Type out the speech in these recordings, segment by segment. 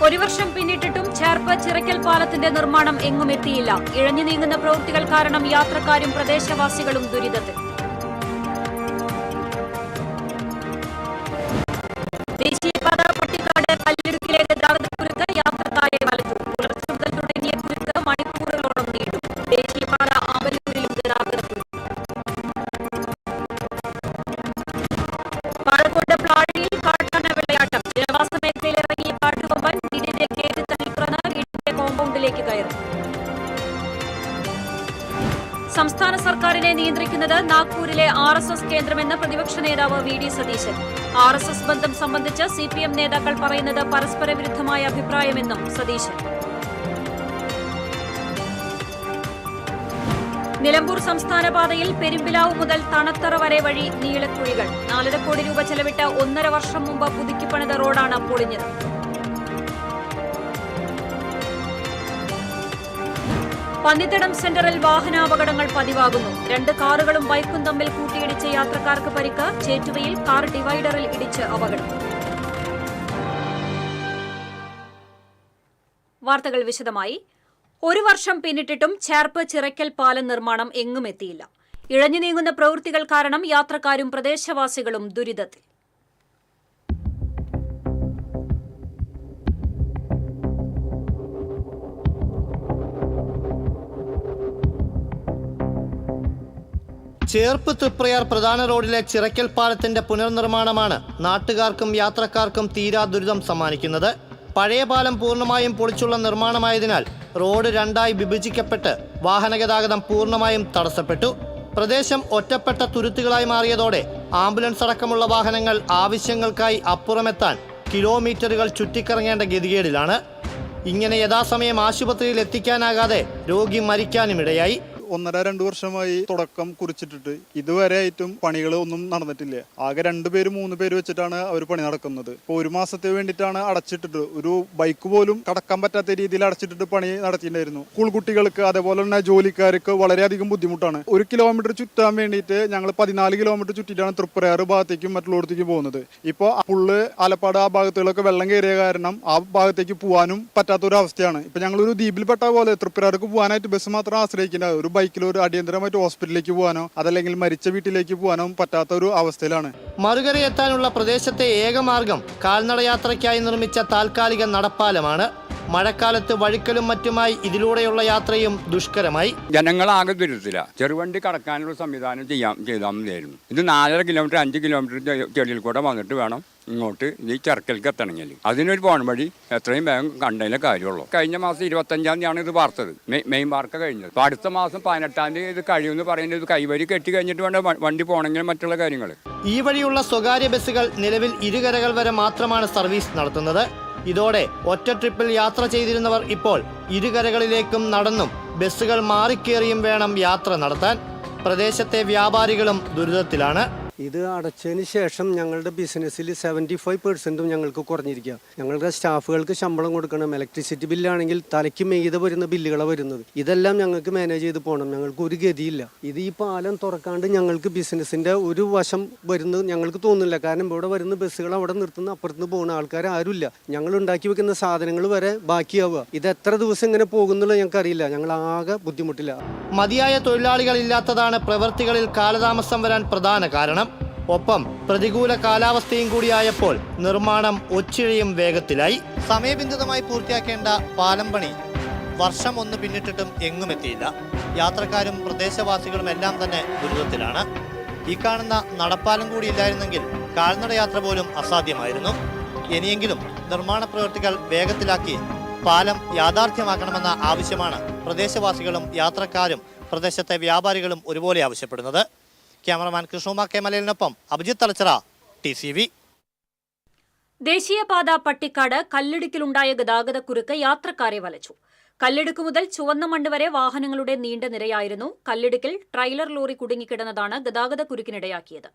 ഒരു വർഷം പിന്നിട്ടിട്ടും ചേർപ്പ് ചിറക്കൽ പാലത്തിന്റെ നിർമ്മാണം എങ്ങും എത്തിയില്ല. ഇഴഞ്ഞു നീങ്ങുന്ന പ്രവൃത്തികൾ കാരണം യാത്രക്കാരും പ്രദേശവാസികളും ദുരിതത്തിൽ. ദേശീയപാത പട്ടിക്കാട് കല്ലിടുക്കിലെ ഗതാഗതക്കുരുക്ക് യാത്രക്കാരെ വലച്ചു. പുലർച്ചെ മുതൽ തുടങ്ങിയ കുരുക്ക് മണിക്കൂറുകളോളം നീണ്ടു. ദേശീയപാത ആമ്പലൂരിലും ഗതാഗതക്കുരുക്ക്. പാലക്കോട് പ്ലാഴിയിൽ കാട്ടാന വെള്ളയാട്ടം. ജനവാസ മേഖലയിൽ ഇറങ്ങിയ കാട്ടുകൊമ്പൻ വീടിന്റെ ഗേറ്റ് തള്ളിത്തുറന്ന് വീടിന്റെ കോമ്പൗണ്ടിലേക്ക് കയറി. സംസ്ഥാന സർക്കാരിനെ നിയന്ത്രിക്കുന്നത് നാഗ്പൂരിലെ RSS കേന്ദ്രമെന്ന് പ്രതിപക്ഷ നേതാവ് VD സതീശൻ. RSS ബന്ധം സംബന്ധിച്ച് CPM നേതാക്കൾ പറയുന്നത് പരസ്പര വിരുദ്ധമായ അഭിപ്രായമെന്നും സതീശൻ. നിലമ്പൂർ സംസ്ഥാന പാതയിൽ പെരുമ്പിലാവ് മുതൽ തണത്തറ വരെ വഴി നീളക്കുഴികൾ. 4.5 കോടി രൂപ ചെലവിട്ട് 1.5 വർഷം മുമ്പ് പുതുക്കിപ്പണിത റോഡാണ് പൊളിഞ്ഞത്. പന്നിത്തടം സെന്ററിൽ വാഹനാപകടങ്ങൾ പതിവാകുന്നു. 2 കാറുകളും ബൈക്കും തമ്മിൽ കൂട്ടിയിടിച്ച് യാത്രക്കാർക്ക് പരിക്ക്. ചേറ്റുവയിൽ കാർ ഡിവൈഡറിൽ ഇടിച്ച് അപകടം. വാർത്തകൾ വിശദമായി. ഒരു വർഷം പിന്നിട്ടിട്ടും ചേർപ്പ് ചിറക്കൽ പാലം നിർമ്മാണം എങ്ങും എത്തിയില്ല. ഇഴഞ്ഞു നീങ്ങുന്ന പ്രവൃത്തികൾ കാരണം യാത്രക്കാരും പ്രദേശവാസികളും ദുരിതത്തിൽ. ചേർപ്പ് തൃപ്രയാർ പ്രധാന റോഡിലെ ചിറക്കൽ പാലത്തിന്റെ പുനർനിർമ്മാണമാണ് നാട്ടുകാർക്കും യാത്രക്കാർക്കും തീരാ ദുരിതം സമ്മാനിക്കുന്നത്. പഴയ പാലം പൂർണ്ണമായും പൊളിച്ചുള്ള നിർമ്മാണമായതിനാൽ റോഡ് 2ആയി വിഭജിക്കപ്പെട്ട് വാഹനഗതാഗതം പൂർണ്ണമായും തടസ്സപ്പെട്ടു. പ്രദേശം ഒറ്റപ്പെട്ട തുരുത്തുകളായി മാറിയതോടെ ആംബുലൻസ് അടക്കമുള്ള വാഹനങ്ങൾ ആവശ്യങ്ങൾക്കായി അപ്പുറമെത്താൻ കിലോമീറ്ററുകൾ ചുറ്റിക്കറങ്ങേണ്ട ഗതികേടിലാണ്. ഇങ്ങനെ യഥാസമയം ആശുപത്രിയിൽ എത്തിക്കാനാകാതെ രോഗി മരിക്കാനുമിടയായി. 1.5-2 വർഷമായി തുടക്കം കുറിച്ചിട്ടിട്ട് ഇതുവരെ ആയിട്ടും പണികൾ ഒന്നും നടന്നിട്ടില്ല. ആകെ 2 പേര് 3 പേര് വെച്ചിട്ടാണ് അവർ പണി നടക്കുന്നത്. ഇപ്പോൾ 1 മാസത്തെ വേണ്ടിയിട്ടാണ് അടച്ചിട്ടിട്ട്, ഒരു ബൈക്ക് പോലും കടക്കാൻ പറ്റാത്ത രീതിയിൽ അടച്ചിട്ടിട്ട് പണി നടത്തിയിട്ടുണ്ടായിരുന്നു. സ്കൂൾ കുട്ടികൾക്ക് അതേപോലെ തന്നെ ജോലിക്കാർക്ക് വളരെയധികം ബുദ്ധിമുട്ടാണ്. 1 കിലോമീറ്റർ ചുറ്റാൻ വേണ്ടിയിട്ട് ഞങ്ങൾ 14 കിലോമീറ്റർ ചുറ്റിട്ടാണ് തൃപ്രയാർ ഭാഗത്തേക്കും മറ്റുള്ളടത്തേക്ക് പോകുന്നത്. ഇപ്പോൾ പുള്ള് ആലപ്പാട് ആ ഭാഗത്തുകളൊക്കെ വെള്ളം കയറിയ കാരണം ആ ഭാഗത്തേക്ക് പോകാനും പറ്റാത്തൊരു അവസ്ഥയാണ്. ഇപ്പം ഞങ്ങളൊരു ദ്വീപിൽപ്പെട്ട പോലെ തൃപ്രയാർക്ക് പോകാനായിട്ട് ബസ് മാത്രം ആശ്രയിക്കേണ്ട, ഒരു ബൈക്കിൽ ഒരു അടിയന്തരമായിട്ട് ഹോസ്പിറ്റലിലേക്ക് പോകാനോ അതല്ലെങ്കിൽ മരിച്ച വീട്ടിലേക്ക് പോകാനോ പറ്റാത്ത ഒരു അവസ്ഥയിലാണ്. മറുകരയെത്താനുള്ള പ്രദേശത്തെ ഏക മാർഗം കാൽനടയാത്രയ്ക്കായി നിർമ്മിച്ച താൽക്കാലിക നടപ്പാലമാണ്. മഴക്കാലത്ത് വഴുക്കലും മറ്റുമായി ഇതിലൂടെയുള്ള യാത്രയും ദുഷ്കരമായി. ജനങ്ങളാകെ ദുരിതത്തില്ല. ചെറുവണ്ടി കടക്കാനുള്ള സംവിധാനം ചെയ്താൽ മതിയായിരുന്നു. ഇത് 4.5 കിലോമീറ്റർ 5 കിലോമീറ്റർ ചെടിയിൽ കൂടെ വന്നിട്ട് വേണം ഇങ്ങോട്ട് ഈ ചെറുക്കലേക്ക് എത്തണമെങ്കിൽ. അതിനൊരു പോൺ വഴി എത്രയും വേഗം കണ്ടതിലെ കാര്യമുള്ളൂ. കഴിഞ്ഞ മാസം 25-ാം തീയതിയാണ് ഇത് വാർത്തത്. മെയ് മാർക്ക് കഴിഞ്ഞത്. അപ്പോൾ അടുത്ത മാസം 18-ാം തീയതി ഇത് കഴിയുമെന്ന് പറയുന്നത്. ഇത് കൈവരി കെട്ടി കഴിഞ്ഞിട്ട് വേണ്ട വണ്ടി പോകണമെങ്കിൽ മറ്റുള്ള കാര്യങ്ങൾ. ഈ വഴിയുള്ള സ്വകാര്യ ബസ്സുകൾ നിലവിൽ ഇരുകരകൾ വരെ മാത്രമാണ് സർവീസ് നടത്തുന്നത്. ഇതോടെ ഒറ്റ ട്രിപ്പിൽ യാത്ര ചെയ്തിരുന്നവർ ഇപ്പോൾ ഇരുകരകളിലേക്കും നടന്നും ബസ്സുകൾ മാറിക്കേറിയും വേണം യാത്ര നടത്താൻ. പ്രദേശത്തെ വ്യാപാരികളും ദുരിതത്തിലാണ്. ഇത് അടച്ചതിന് ശേഷം ഞങ്ങളുടെ ബിസിനസ്സിൽ 75% ഞങ്ങൾക്ക് കുറഞ്ഞിരിക്കുക. ഞങ്ങളുടെ സ്റ്റാഫുകൾക്ക് ശമ്പളം കൊടുക്കണം. ഇലക്ട്രിസിറ്റി ബില്ലാണെങ്കിൽ തലയ്ക്ക് മീതെ വരുന്ന ബില്ലുകളാണ് വരുന്നത്. ഇതെല്ലാം ഞങ്ങൾക്ക് മാനേജ് ചെയ്ത് പോകണം. ഞങ്ങൾക്ക് ഒരു ഗതിയില്ല. ഇത് ഈ പാലം തുറക്കാണ്ട് ഞങ്ങൾക്ക് ബിസിനസ്സിൻ്റെ ഒരു വശം വരുന്നത് ഞങ്ങൾക്ക് തോന്നുന്നില്ല. കാരണം ഇവിടെ വരുന്ന ബസ്സുകൾ അവിടെ നിർത്തുന്ന അപ്പുറത്ത് പോകുന്ന ആൾക്കാർ ആരുമില്ല. ഞങ്ങൾ ഉണ്ടാക്കി വെക്കുന്ന സാധനങ്ങൾ വരെ ബാക്കിയാവുക. ഇത് എത്ര ദിവസം ഇങ്ങനെ പോകുന്നുള്ളത് ഞങ്ങൾക്കറിയില്ല. ഞങ്ങൾ ആകെ ബുദ്ധിമുട്ടില്ല. മതിയായ തൊഴിലാളികളില്ലാത്തതാണ് പ്രവൃത്തികളിൽ കാലതാമസം വരാൻ പ്രധാന കാരണം. ഒപ്പം പ്രതികൂല കാലാവസ്ഥയും കൂടിയായപ്പോൾ നിർമ്മാണം ഒച്ചിഴയും വേഗത്തിലായി. സമയബന്ധിതമായി പൂർത്തിയാക്കേണ്ട പാലം പണി വർഷം 1 പിന്നിട്ടിട്ടും എങ്ങും എത്തിയില്ല. യാത്രക്കാരും പ്രദേശവാസികളും എല്ലാം തന്നെ ദുരിതത്തിലാണ്. ഈ കാണുന്ന നടപ്പാലം കൂടി ഇല്ലായിരുന്നെങ്കിൽ കാൽനടയാത്ര പോലും അസാധ്യമായിരുന്നു. ഇനിയെങ്കിലും നിർമ്മാണ പ്രവൃത്തികൾ വേഗത്തിലാക്കി പാലം യാഥാർത്ഥ്യമാക്കണമെന്ന ആവശ്യമാണ് പ്രദേശവാസികളും യാത്രക്കാരും പ്രദേശത്തെ വ്യാപാരികളും ഒരുപോലെ ആവശ്യപ്പെടുന്നത്. ക്യാമറമാൻ കൃഷ്ണകുമാർ കെ മലയിലിനൊപ്പം അഭിജിത്ത് തലച്ചിറ, TCV. ദേശീയപാത പട്ടിക്കാട് കല്ലിടുക്കിലുണ്ടായ ഗതാഗതക്കുരുക്ക് യാത്രക്കാരെ വലച്ചു. കല്ലിടുക്ക് മുതൽ ചുവന്ന മണ്ണ് വരെ വാഹനങ്ങളുടെ നീണ്ട നിരയായിരുന്നു. കല്ലിടുക്കിൽ ട്രെയിലർ ലോറി കുടുങ്ങിക്കിടന്നതാണ് ഗതാഗതക്കുരുക്കിനിടയാക്കിയത്.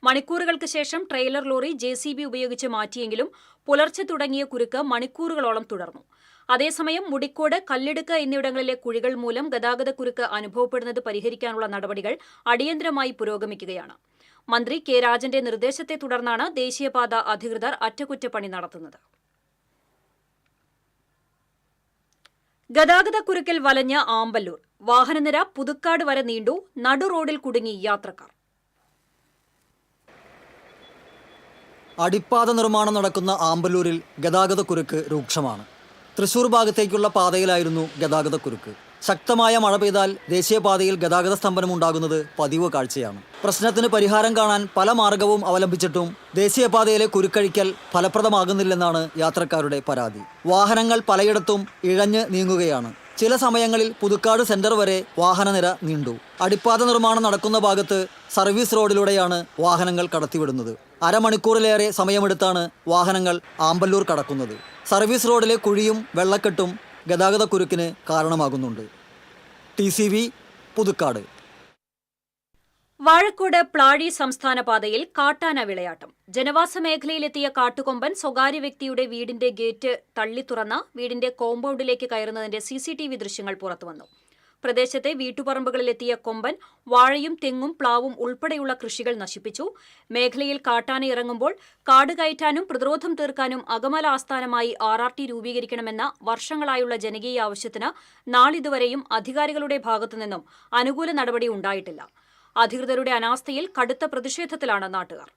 മണിക്കൂറുകൾക്ക് ശേഷം ട്രെയിലർ ലോറി JCB ഉപയോഗിച്ച് മാറ്റിയെങ്കിലും പുലർച്ചെ തുടങ്ങിയ കുരുക്ക് മണിക്കൂറുകളോളം തുടർന്നു. അതേസമയം മുടിക്കോട്, കല്ലിടുക്ക് എന്നിവിടങ്ങളിലെ കുഴികൾ മൂലം ഗതാഗതക്കുരുക്ക് അനുഭവപ്പെടുന്നത് പരിഹരിക്കാനുള്ള നടപടികൾ അടിയന്തരമായി പുരോഗമിക്കുകയാണ്. മന്ത്രി കെ രാജന്റെ നിർദ്ദേശത്തെ തുടർന്നാണ് ദേശീയപാത അധികൃതർ അറ്റകുറ്റപ്പണി നടത്തുന്നത്. ഗതാഗതക്കുരുക്കിൽ വലഞ്ഞ ആമ്പല്ലൂർ. വാഹനനിര പുതുക്കാട് വരെ നീണ്ടു. നടു റോഡിൽ കുടുങ്ങി യാത്രക്കാർ. അടിപ്പാത നിർമ്മാണം നടക്കുന്ന ആമ്പല്ലൂരിൽ ഗതാഗതക്കുരുക്ക് രൂക്ഷമാണ്. തൃശൂർ ഭാഗത്തേക്കുള്ള പാതയിലായിരുന്നു ഗതാഗതക്കുരുക്ക്. ശക്തമായ മഴ പെയ്താൽ ദേശീയപാതയിൽ ഗതാഗത സ്തംഭനമുണ്ടാകുന്നത് പതിവ് കാഴ്ചയാണ്. പ്രശ്നത്തിന് പരിഹാരം കാണാൻ പല മാർഗവും അവലംബിച്ചിട്ടും ദേശീയപാതയിലെ കുരുക്കഴിക്കൽ ഫലപ്രദമാകുന്നില്ലെന്നാണ് യാത്രക്കാരുടെ പരാതി. വാഹനങ്ങൾ പലയിടത്തും ഇഴഞ്ഞ് നീങ്ങുകയാണ്. ചില സമയങ്ങളിൽ പുതുക്കാട് സെന്റർ വരെ വാഹനനിര നീണ്ടു. അടിപ്പാത നിർമ്മാണം നടക്കുന്ന ഭാഗത്ത് സർവീസ് റോഡിലൂടെയാണ് വാഹനങ്ങൾ കടത്തിവിടുന്നത്. അരമണിക്കൂറിലേറെ സമയമെടുത്താണ് വാഹനങ്ങൾ ആമ്പല്ലൂർ കടക്കുന്നത്. സർവീസ് റോഡിലെ കുഴിയും വെള്ളക്കെട്ടും ഗതാഗതക്കുരുക്കിന് കാരണമാകുന്നുണ്ട്. TCV പുതുക്കാട്. വാഴക്കോട് പ്ലാഴി സംസ്ഥാന പാതയിൽ കാട്ടാന വിളയാട്ടം. ജനവാസ മേഖലയിലെത്തിയ കാട്ടുകൊമ്പൻ സ്വകാര്യ വ്യക്തിയുടെ വീടിന്റെ ഗേറ്റ് തള്ളി തുറന്ന വീടിന്റെ കോമ്പൗണ്ടിലേക്ക് കയറുന്നതിന്റെ CCTV ദൃശ്യങ്ങൾ പുറത്തുവന്നു. പ്രദേശത്തെ വീട്ടുപറമ്പുകളിലെത്തിയ കൊമ്പൻ വാഴയും തെങ്ങും പ്ലാവും ഉൾപ്പെടെയുള്ള കൃഷികൾ നശിപ്പിച്ചു. മേഖലയിൽ കാട്ടാന ഇറങ്ങുമ്പോൾ കാട് കയറ്റാനും പ്രതിരോധം തീർക്കാനും അകമല ആസ്ഥാനമായി RRT രൂപീകരിക്കണമെന്ന വർഷങ്ങളായുള്ള ജനകീയ ആവശ്യത്തിന് നാളിതുവരെയും അധികാരികളുടെ ഭാഗത്തുനിന്നും അനുകൂല നടപടി ഉണ്ടായിട്ടില്ല. അധികൃതരുടെ അനാസ്ഥയിൽ കടുത്ത പ്രതിഷേധത്തിലാണ് നാട്ടുകാർ.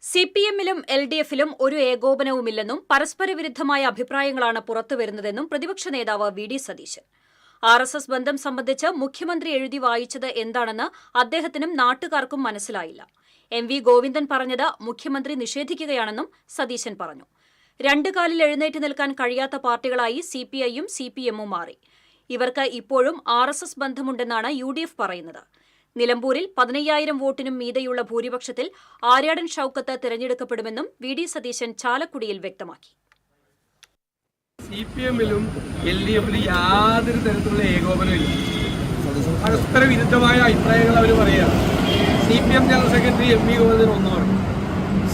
CPM-ലും LDF-ലും ഒരു ഏകോപനവുമില്ലെന്നും പരസ്പര വിരുദ്ധമായ അഭിപ്രായങ്ങളാണ് പുറത്തുവരുന്നതെന്നും പ്രതിപക്ഷ നേതാവ് VD സതീശൻ. RSS ബന്ധം സംബന്ധിച്ച് മുഖ്യമന്ത്രി എഴുതി വായിച്ചത് എന്താണെന്ന് അദ്ദേഹത്തിനും നാട്ടുകാർക്കും മനസ്സിലായില്ല. MV ഗോവിന്ദൻ പറഞ്ഞത് മുഖ്യമന്ത്രി നിഷേധിക്കുകയാണെന്നും സതീശൻ പറഞ്ഞു. രണ്ട് കാലിൽ എഴുന്നേറ്റ് നിൽക്കാൻ കഴിയാത്ത പാർട്ടികളായി CPI-യും CPM-ഉം മാറി. ഇവർക്ക് ഇപ്പോഴും RSS ബന്ധമുണ്ടെന്നാണ് UDF പറയുന്നത്. നിലമ്പൂരിൽ 15,000 വോട്ടിനും മീതെയുള്ള ഭൂരിപക്ഷത്തിൽ ആര്യാടൻ ഷൌക്കത്ത് തിരഞ്ഞെടുക്കപ്പെടുമെന്നും VD സതീശൻ ചാലക്കുടിയിൽ വ്യക്തമാക്കി. CPM-ലും LDF-ലും യാതൊരു തരത്തിലുള്ള ഏകോപനമില്ല. പരസ്പര വിരുദ്ധമായ അഭിപ്രായങ്ങൾ അവർ പറയുകയാണ്. CPM general secretary MV Govindan ഒന്ന് പറഞ്ഞു,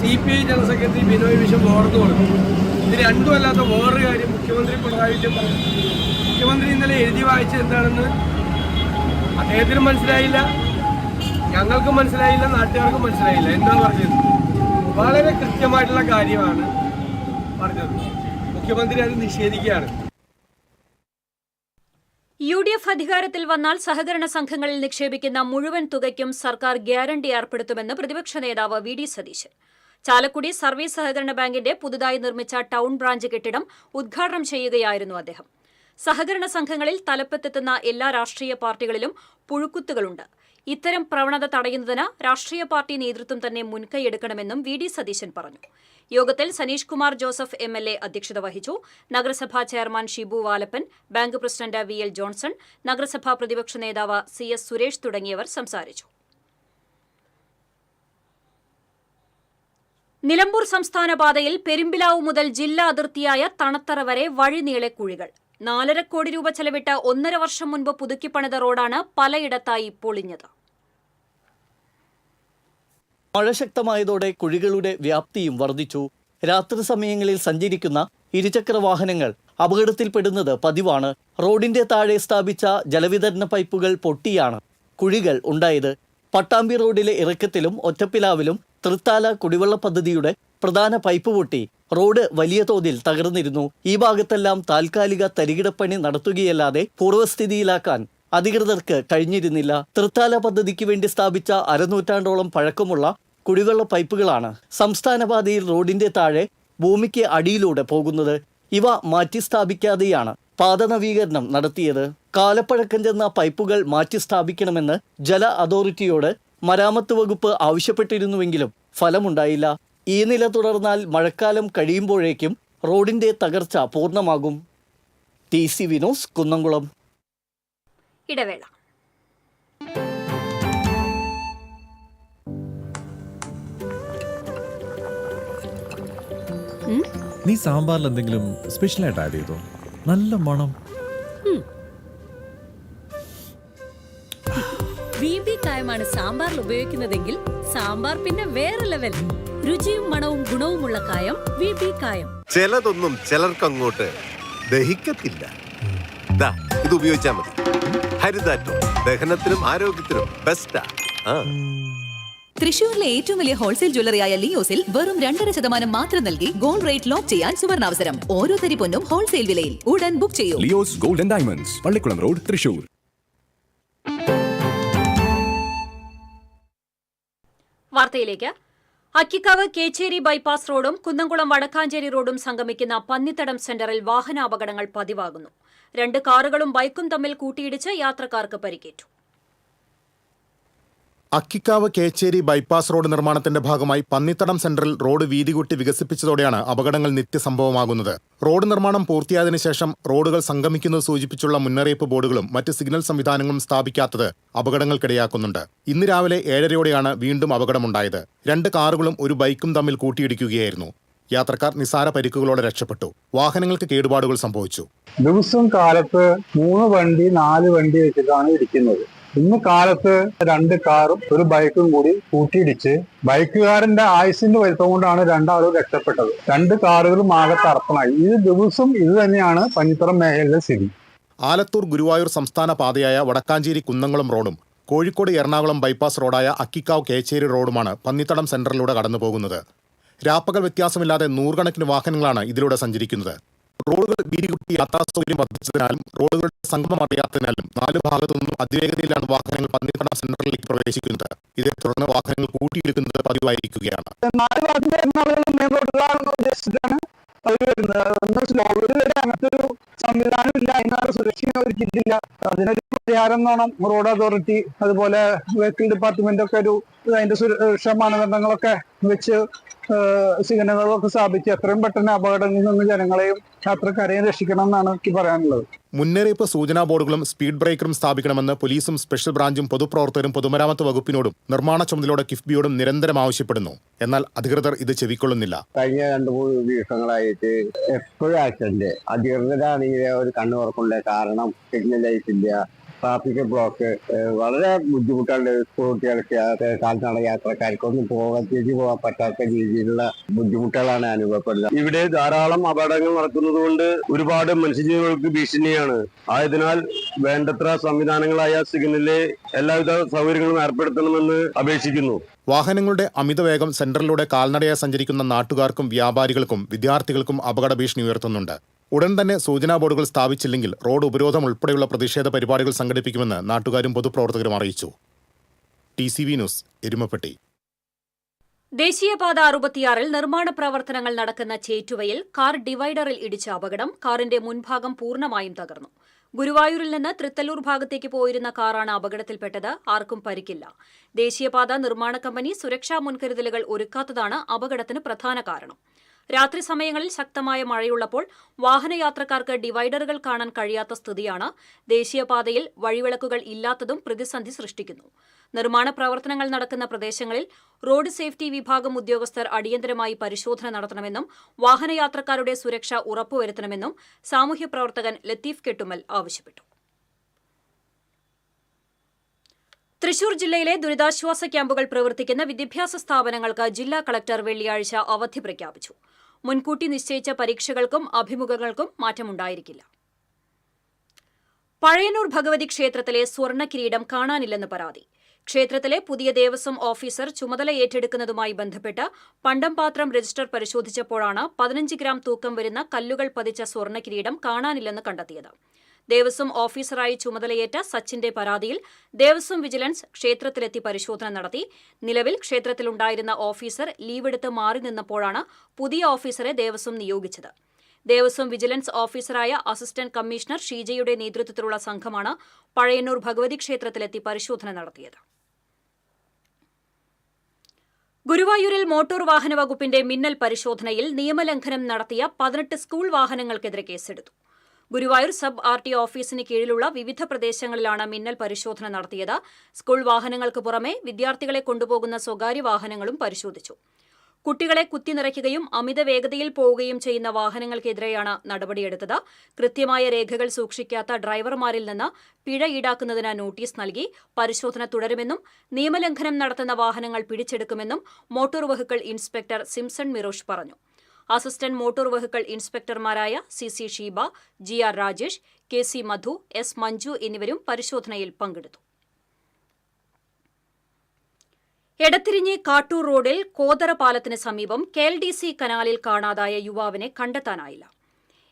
CPI general secretary Binoy Viswam ഓർന്നു കൊടുത്തു. ഇത് രണ്ടും അല്ലാത്ത വേറൊരു കാര്യം മുഖ്യമന്ത്രി പിണറായി വിജയൻ പറഞ്ഞു. മുഖ്യമന്ത്രി ഇന്നലെ എഴുതി വായിച്ചത് എന്താണെന്ന് അദ്ദേഹത്തിനും മനസ്സിലായില്ല, ഞങ്ങൾക്കും മനസ്സിലായില്ല, നാട്ടുകാർക്കും മനസ്സിലായില്ല. എന്താ പറഞ്ഞത്? വളരെ കൃത്യമായിട്ടുള്ള കാര്യമാണ് പറഞ്ഞത്. മുഖ്യമന്ത്രി അത് നിഷേധിക്കുകയാണ്. UDF അധികാരത്തിൽ വന്നാൽ സഹകരണ സംഘങ്ങളിൽ നിക്ഷേപിക്കുന്ന മുഴുവൻ തുകയ്ക്കും സർക്കാർ ഗ്യാരണ്ടി ഏർപ്പെടുത്തുമെന്ന് പ്രതിപക്ഷ നേതാവ് VD സതീശൻ. ചാലക്കുടി സർവീസ് സഹകരണ ബാങ്കിന്റെ പുതുതായി നിർമ്മിച്ച ടൗൺ ബ്രാഞ്ച് കെട്ടിടം ഉദ്ഘാടനം ചെയ്യുകയായിരുന്നു അദ്ദേഹം. സഹകരണ സംഘങ്ങളിൽ തലപ്പത്തെത്തുന്ന എല്ലാ രാഷ്ട്രീയ പാർട്ടികളിലും പുഴുക്കുത്തുകളുണ്ട്. ഇത്തരം പ്രവണത തടയുന്നതിന് രാഷ്ട്രീയ പാർട്ടി നേതൃത്വം തന്നെ മുൻകൈയെടുക്കണമെന്നും VD സതീശൻ പറഞ്ഞു. യോഗത്തിൽ സനീഷ് കുമാർ ജോസഫ് MLA അധ്യക്ഷത വഹിച്ചു. നഗരസഭാ chairman Shibu Valappan, bank president VL Johnson, നഗരസഭാ പ്രതിപക്ഷ നേതാവ് CS സുരേഷ് തുടങ്ങിയവർ സംസാരിച്ചു. നിലമ്പൂർ സംസ്ഥാന പാതയിൽ പെരുമ്പിലാവ് മുതൽ ജില്ലാ അതിർത്തിയായ തണത്തറ വരെ വഴിനീളെ കുഴികൾ. 4.5 കോടി രൂപ ചെലവിട്ട് 1.5 വർഷം മുൻപ് പുതുക്കിപ്പണിത റോഡാണ് പലയിടത്തായി പൊളിഞ്ഞത്. മഴ ശക്തമായതോടെ കുഴികളുടെ വ്യാപ്തിയും വർദ്ധിച്ചു. രാത്രി സമയങ്ങളിൽ സഞ്ചരിക്കുന്ന ഇരുചക്ര വാഹനങ്ങൾ അപകടത്തിൽപ്പെടുന്നത് പതിവാണ്. റോഡിന്റെ താഴെ സ്ഥാപിച്ച ജലവിതരണ പൈപ്പുകൾ പൊട്ടിയാണ് കുഴികൾ ഉണ്ടായത്. പട്ടാമ്പി റോഡിലെ ഇറക്കത്തിലും ഒറ്റപ്പിലാവിലും തൃത്താല കുടിവെള്ള പദ്ധതിയുടെ പ്രധാന പൈപ്പ് പൊട്ടി റോഡ് വലിയ തോതിൽ തകർന്നിരുന്നു. ഈ ഭാഗത്തെല്ലാം താൽക്കാലിക തരികിടപ്പണി നടത്തുകയല്ലാതെ പൂർവ്വസ്ഥിതിയിലാക്കാൻ അധികൃതർക്ക് കഴിഞ്ഞിരുന്നില്ല. തൃത്താല പദ്ധതിക്ക് വേണ്ടി സ്ഥാപിച്ച അരനൂറ്റാണ്ടോളം പഴക്കമുള്ള കുടിവെള്ള പൈപ്പുകളാണ് സംസ്ഥാനപാതയിൽ റോഡിന്റെ താഴെ ഭൂമിക്ക് അടിയിലൂടെ പോകുന്നത്. ഇവ മാറ്റി സ്ഥാപിക്കാതെയാണ് പാത നവീകരണം നടത്തിയത്. കാലപ്പഴക്കം ചെന്ന പൈപ്പുകൾ മാറ്റി സ്ഥാപിക്കണമെന്ന് ജല അതോറിറ്റിയോട് മരാമത്ത് വകുപ്പ് ആവശ്യപ്പെട്ടിരുന്നുവെങ്കിലും ഫലമുണ്ടായില്ല. ഈ നില തുടർന്നാൽ മഴക്കാലം കഴിയുമ്പോഴേക്കും റോഡിന്റെ തകർച്ച പൂർണ്ണമാകും. TCV news Kunnamkulam. ഇടവേള. നീ സാമ്പാറിൽ എന്തെങ്കിലും സ്പെഷ്യലായിട്ട് ആഡ് ചെയ്തോ? നല്ല മണം. VB കായമാണ് സാമ്പാറിൽ ഉപയോഗിക്കുന്നതെങ്കിൽ സാമ്പാർ പിന്നെ വേറെ ലെവൽ. രുചിയും മണവും ഗുണവുമുള്ള കായം VB കായം. ചിലതൊന്നും ചിലർക്കങ്ങോട്ട് ദഹിക്കത്തില്ല. ഇത് ഉപയോഗിച്ചാൽ മതി. ഹരിതാറ്റോ ദഹനത്തിനും ആരോഗ്യത്തിനും ബെസ്റ്റാ. തൃശൂരിലെ ഏറ്റവും വലിയ ഹോൾസെയിൽ ജ്വല്ലറിയായ ലിയോസിൽ വെറും 2.5% മാത്രം നൽകി ഗോൾഡ് റേറ്റ് ലോക്ക് ചെയ്യാൻ സുവർണാവസരം. ഓരോ തരി പൊന്നും ഹോൾസെയിൽ വിലയിൽ. ഉടൻ ബുക്ക് ചെയ്യൂ. Leo's gold and diamonds, Pallikulam road, Thrissur. വാർത്തയിലേക്ക്. അക്കിക്കാവ് കേച്ചേരി ബൈപ്പാസ് റോഡും കുന്നംകുളം വടക്കാഞ്ചേരി റോഡും സംഗമിക്കുന്ന പന്നിത്തടം സെന്ററിൽ വാഹനാപകടങ്ങൾ പതിവാകുന്നു. 2 കാറുകളും ബൈക്കും തമ്മിൽ കൂട്ടിയിടിച്ച് യാത്രക്കാർക്ക് പരിക്കേറ്റു. അക്കിക്കാവ് കേച്ചേരി ബൈപ്പാസ് റോഡ് നിർമ്മാണത്തിന്റെ ഭാഗമായി പന്നിത്തടം സെന്ററിൽ റോഡ് വീതി കൂട്ടി വികസിപ്പിച്ചതോടെയാണ് അപകടങ്ങൾ നിത്യസംഭവമാകുന്നത്. റോഡ് നിർമ്മാണം പൂർത്തിയായതിനു ശേഷം റോഡുകൾ സംഗമിക്കുന്നത് സൂചിപ്പിച്ചുള്ള മുന്നറിയിപ്പ് ബോർഡുകളും മറ്റ് സിഗ്നൽ സംവിധാനങ്ങളും സ്ഥാപിക്കാത്തത് അപകടങ്ങൾക്കിടയാക്കുന്നുണ്ട്. ഇന്ന് രാവിലെ 7:30യോടെയാണ് വീണ്ടും അപകടമുണ്ടായത്. 2 കാറുകളും ഒരു ബൈക്കും തമ്മിൽ കൂട്ടിയിടിക്കുകയായിരുന്നു. യാത്രക്കാർ നിസാര പരിക്കുകളോടെ രക്ഷപ്പെട്ടു. വാഹനങ്ങൾക്ക് കേടുപാടുകൾ സംഭവിച്ചു. ദിവസം കാലത്ത് 3 വണ്ടി 4 വണ്ടി വെച്ചിട്ടാണ് ഇടിക്കുന്നത്. ഇന്ന് കാലത്ത് 2 കാറും ഒരു ബൈക്കും കൂടി കൂട്ടിയിടിച്ച് ബൈക്കുകാരന്റെ ആയുസിന്റെ വലിപ്പം കൊണ്ടാണ് 2 ആളുകൾ രക്ഷപ്പെട്ടത്. 2 കാറുകളും ആകെ തർപ്പണായി. ദിവസം ഇത് തന്നെയാണ് പന്നിത്തറം മേഖലയിലെ സ്ഥിതി. ആലത്തൂർ ഗുരുവായൂർ സംസ്ഥാന പാതയായ വടക്കാഞ്ചേരി കുന്നംകുളം റോഡും കോഴിക്കോട് എറണാകുളം ബൈപ്പാസ് റോഡായ അക്കിക്കാവ് കേച്ചേരി റോഡുമാണ് പന്നിത്തടം സെന്ററിലൂടെ കടന്നുപോകുന്നത്. രാപ്പകൽ വ്യത്യാസമില്ലാതെ 100 കണക്കിന് വാഹനങ്ങളാണ് ഇതിലൂടെ സഞ്ചരിക്കുന്നത്. റോഡുകൾ വീതികൂട്ടി യാത്രാ സൗകര്യം വർദ്ധിച്ചതിനാലും റോഡുകളുടെ സംഗമം അറിയാത്തതിനാലും 4 ഭാഗത്തു നിന്നും അതിവേഗതയിലാണ് വാഹനങ്ങൾ പന്നിത്തടം സെന്ററിലേക്ക് പ്രവേശിക്കുന്നത്. ഇതേ തുടർന്ന് വാഹനങ്ങൾ കൂട്ടിയിടിക്കുന്നത് പതിവായിരിക്കുകയാണ്. അങ്ങനത്തൊരു സംവിധാനം ഇല്ല, അതിനുള്ള സുരക്ഷയും ഒരുക്കിയിട്ടില്ല. അതിനൊരു പരിഹാരം വേണം. റോഡ് അതോറിറ്റി അതുപോലെ വെഹിക്കിൾ ഡിപ്പാർട്ട്മെന്റ് ഒക്കെ അതിന്റെ സുരക്ഷാ മാനദണ്ഡങ്ങളൊക്കെ വെച്ച് സിഗ്നലുകളൊക്കെ സ്ഥാപിച്ച് എത്രയും പെട്ടെന്ന് അപകടങ്ങളിൽ നിന്ന് ജനങ്ങളെയും യാത്രക്കാരെയും രക്ഷിക്കണം എന്നാണ് എനിക്ക് പറയാനുള്ളത്. മുന്നറിയിപ്പ് സൂചനാ ബോർഡുകളും സ്പീഡ് ബ്രേക്കറും സ്ഥാപിക്കണമെന്ന് പോലീസും സ്പെഷ്യൽ ബ്രാഞ്ചും പൊതുപ്രവർത്തകരും പൊതുമരാമത്ത് വകുപ്പിനോടും നിർമ്മാണ ചുമതലയോടെ കിഫ്ബിയോടും നിരന്തരം ആവശ്യപ്പെടുന്നു. എന്നാൽ അധികൃതർ ഇത് ചെവിക്കൊള്ളുന്നില്ല. കഴിഞ്ഞ 2-3 ദിവസങ്ങളായിട്ട് എപ്പോഴും ആക്സിഡന്റ്. അധികൃതരാണെങ്കിൽ ഒരു കണ്ണു തുറക്കുന്നില്ല. കാരണം സിഗ്നൽ ലൈറ്റ് ഇല്ല, ട്രാഫിക് ബ്ലോക്ക്, വളരെ ബുദ്ധിമുട്ടുണ്ട്. സ്കൂൾ കുട്ടികൾക്ക് കാൽനട യാത്രക്കാർക്കൊന്നും തിരിച്ചു പോകാൻ പറ്റാത്ത രീതിയിലുള്ള ബുദ്ധിമുട്ടുകളാണ് അനുഭവപ്പെടുന്നത്. ഇവിടെ ധാരാളം അപകടങ്ങൾ നടക്കുന്നത് കൊണ്ട് ഒരുപാട് മനുഷ്യജീവികൾക്ക് ഭീഷണിയാണ്. ആയതിനാൽ വേണ്ടത്ര സംവിധാനങ്ങളായ സിഗ്നലിലെ എല്ലാവിധ സൗകര്യങ്ങളും ഏർപ്പെടുത്തണമെന്ന് അപേക്ഷിക്കുന്നു. വാഹനങ്ങളുടെ അമിതവേഗം സെന്ററിലൂടെ കാൽനടയായി സഞ്ചരിക്കുന്ന നാട്ടുകാർക്കും വ്യാപാരികൾക്കും വിദ്യാർത്ഥികൾക്കും അപകട ഭീഷണി ഉയർത്തുന്നുണ്ട്. ഉടൻ തന്നെ സൂചനാ ബോർഡുകൾ സ്ഥാപിച്ചില്ലെങ്കിൽ റോഡ് ഉപരോധം ഉൾപ്പെടെയുള്ള പ്രതിഷേധ പരിപാടികൾ സംഘടിപ്പിക്കുമെന്ന് നാട്ടുകാരും പൊതുപ്രവർത്തകരും അറിയിച്ചു. TCV news, Erumapetty. ദേശീയപാത 66-ൽ നിർമ്മാണ പ്രവർത്തനങ്ങൾ നടക്കുന്ന ചേറ്റുവയിൽ കാർ ഡിവൈഡറിൽ ഇടിച്ച അപകടം. കാറിന്റെ മുൻഭാഗം പൂർണ്ണമായും തകർന്നു. ഗുരുവായൂരിൽ നിന്ന് തൃത്തല്ലൂർ ഭാഗത്തേക്ക് പോയിരുന്ന കാറാണ് അപകടത്തിൽപ്പെട്ടത്. ആർക്കും പരിക്കില്ല. ദേശീയപാത നിർമ്മാണ കമ്പനി സുരക്ഷാ മുൻകരുതലുകൾ ഒരുക്കാത്തതാണ് അപകടത്തിന് പ്രധാന കാരണം. രാത്രി സമയങ്ങളിൽ ശക്തമായ മഴയുള്ളപ്പോൾ വാഹനയാത്രക്കാർക്ക് ഡിവൈഡറുകൾ കാണാൻ കഴിയാത്ത സ്ഥിതിയാണ്. ദേശീയപാതയിൽ വഴിവിളക്കുകൾ ഇല്ലാത്തതും പ്രതിസന്ധി സൃഷ്ടിക്കുന്നു. നിർമ്മാണ പ്രവർത്തനങ്ങൾ നടക്കുന്ന പ്രദേശങ്ങളിൽ റോഡ് സേഫ്റ്റി വിഭാഗം ഉദ്യോഗസ്ഥർ അടിയന്തരമായി പരിശോധന നടത്തണമെന്നും വാഹനയാത്രക്കാരുടെ സുരക്ഷ ഉറപ്പുവരുത്തണമെന്നും സാമൂഹ്യ പ്രവർത്തകൻ ലത്തീഫ് കെട്ടുമൽ ആവശ്യപ്പെട്ടു. തൃശൂർ ജില്ലയിലെ ദുരിതാശ്വാസ ക്യാമ്പുകൾ പ്രവർത്തിക്കുന്ന വിദ്യാഭ്യാസ സ്ഥാപനങ്ങൾക്ക് ജില്ലാ കളക്ടർ വെള്ളിയാഴ്ച അവധി പ്രഖ്യാപിച്ചു. മുൻകൂട്ടി നിശ്ചയിച്ച പരീക്ഷകൾക്കും അഭിമുഖങ്ങൾക്കും മാറ്റമുണ്ടായിരിക്കില്ല. പഴയന്നൂർ ഭഗവതി ക്ഷേത്രത്തിലെ സ്വർണ്ണ കിരീടം കാണാനില്ലെന്ന് പരാതി. ക്ഷേത്രത്തിലെ പുതിയ ദേവസ്വം ഓഫീസർ ചുമതല ഏറ്റെടുക്കുന്നതുമായി ബന്ധപ്പെട്ട് പണ്ടംപാത്രം രജിസ്റ്റർ പരിശോധിച്ചപ്പോഴാണ് 15 ഗ്രാം തൂക്കം വരുന്ന കല്ലുകൾ പതിച്ച സ്വർണ്ണ കിരീടം കാണാനില്ലെന്ന് കണ്ടെത്തിയത്. ദേവസ്വം ഓഫീസറായി ചുമതലയേറ്റ സച്ചിന്റെ പരാതിയിൽ ദേവസ്വം വിജിലൻസ് ക്ഷേത്രത്തിലെത്തി പരിശോധന നടത്തി. നിലവിൽ ക്ഷേത്രത്തിലുണ്ടായിരുന്ന ഓഫീസർ ലീവെടുത്ത് മാറി നിന്നപ്പോഴാണ് പുതിയ ഓഫീസറെ ദേവസ്വം നിയോഗിച്ചത്. ദേവസ്വം വിജിലൻസ് ഓഫീസറായ അസിസ്റ്റന്റ് കമ്മീഷണർ ഷീജയുടെ നേതൃത്വത്തിലുള്ള സംഘമാണ് പഴയന്നൂർ ഭഗവതി ക്ഷേത്രത്തിലെത്തി പരിശോധന നടത്തിയത്. ഗുരുവായൂരിൽ മോട്ടോർ വാഹന വകുപ്പിന്റെ മിന്നൽ പരിശോധനയിൽ നിയമലംഘനം നടത്തിയ 18 സ്കൂൾ വാഹനങ്ങൾക്കെതിരെ കേസെടുത്തു. ഗുരുവായൂർ സബ് RTO ഓഫീസിന് കീഴിലുള്ള വിവിധ പ്രദേശങ്ങളിലാണ് മിന്നൽ പരിശോധന നടത്തിയത്. സ്കൂൾ വാഹനങ്ങൾക്ക് പുറമെ വിദ്യാർത്ഥികളെ കൊണ്ടുപോകുന്ന സ്വകാര്യ വാഹനങ്ങളും പരിശോധിച്ചു. കുട്ടികളെ കുത്തിനിറയ്ക്കുകയും അമിത വേഗതയിൽ പോവുകയും ചെയ്യുന്ന വാഹനങ്ങൾക്കെതിരെയാണ് നടപടിയെടുത്തത്. കൃത്യമായ രേഖകൾ സൂക്ഷിക്കാത്ത ഡ്രൈവർമാരിൽ നിന്ന് പിഴ ഈടാക്കുന്നതിന് നോട്ടീസ് നൽകി. പരിശോധന തുടരുമെന്നും നിയമലംഘനം നടത്തുന്ന വാഹനങ്ങൾ പിടിച്ചെടുക്കുമെന്നും motor vehicle inspector Simpson Mirosh പറഞ്ഞു. അസിസ്റ്റന്റ് മോട്ടോർ വെഹിക്കിൾ ഇൻസ്പെക്ടർമാരായ CC Sheeba, GR Rajesh, KC Madhu, S Manju എന്നിവരും പരിശോധനയിൽ പങ്കെടുത്തു. എടത്തിരിഞ്ഞി കാട്ടൂർ റോഡിൽ കോതറ പാലത്തിന് സമീപം KLDC കനാലിൽ കാണാതായ യുവാവിനെ കണ്ടെത്താനായില്ല.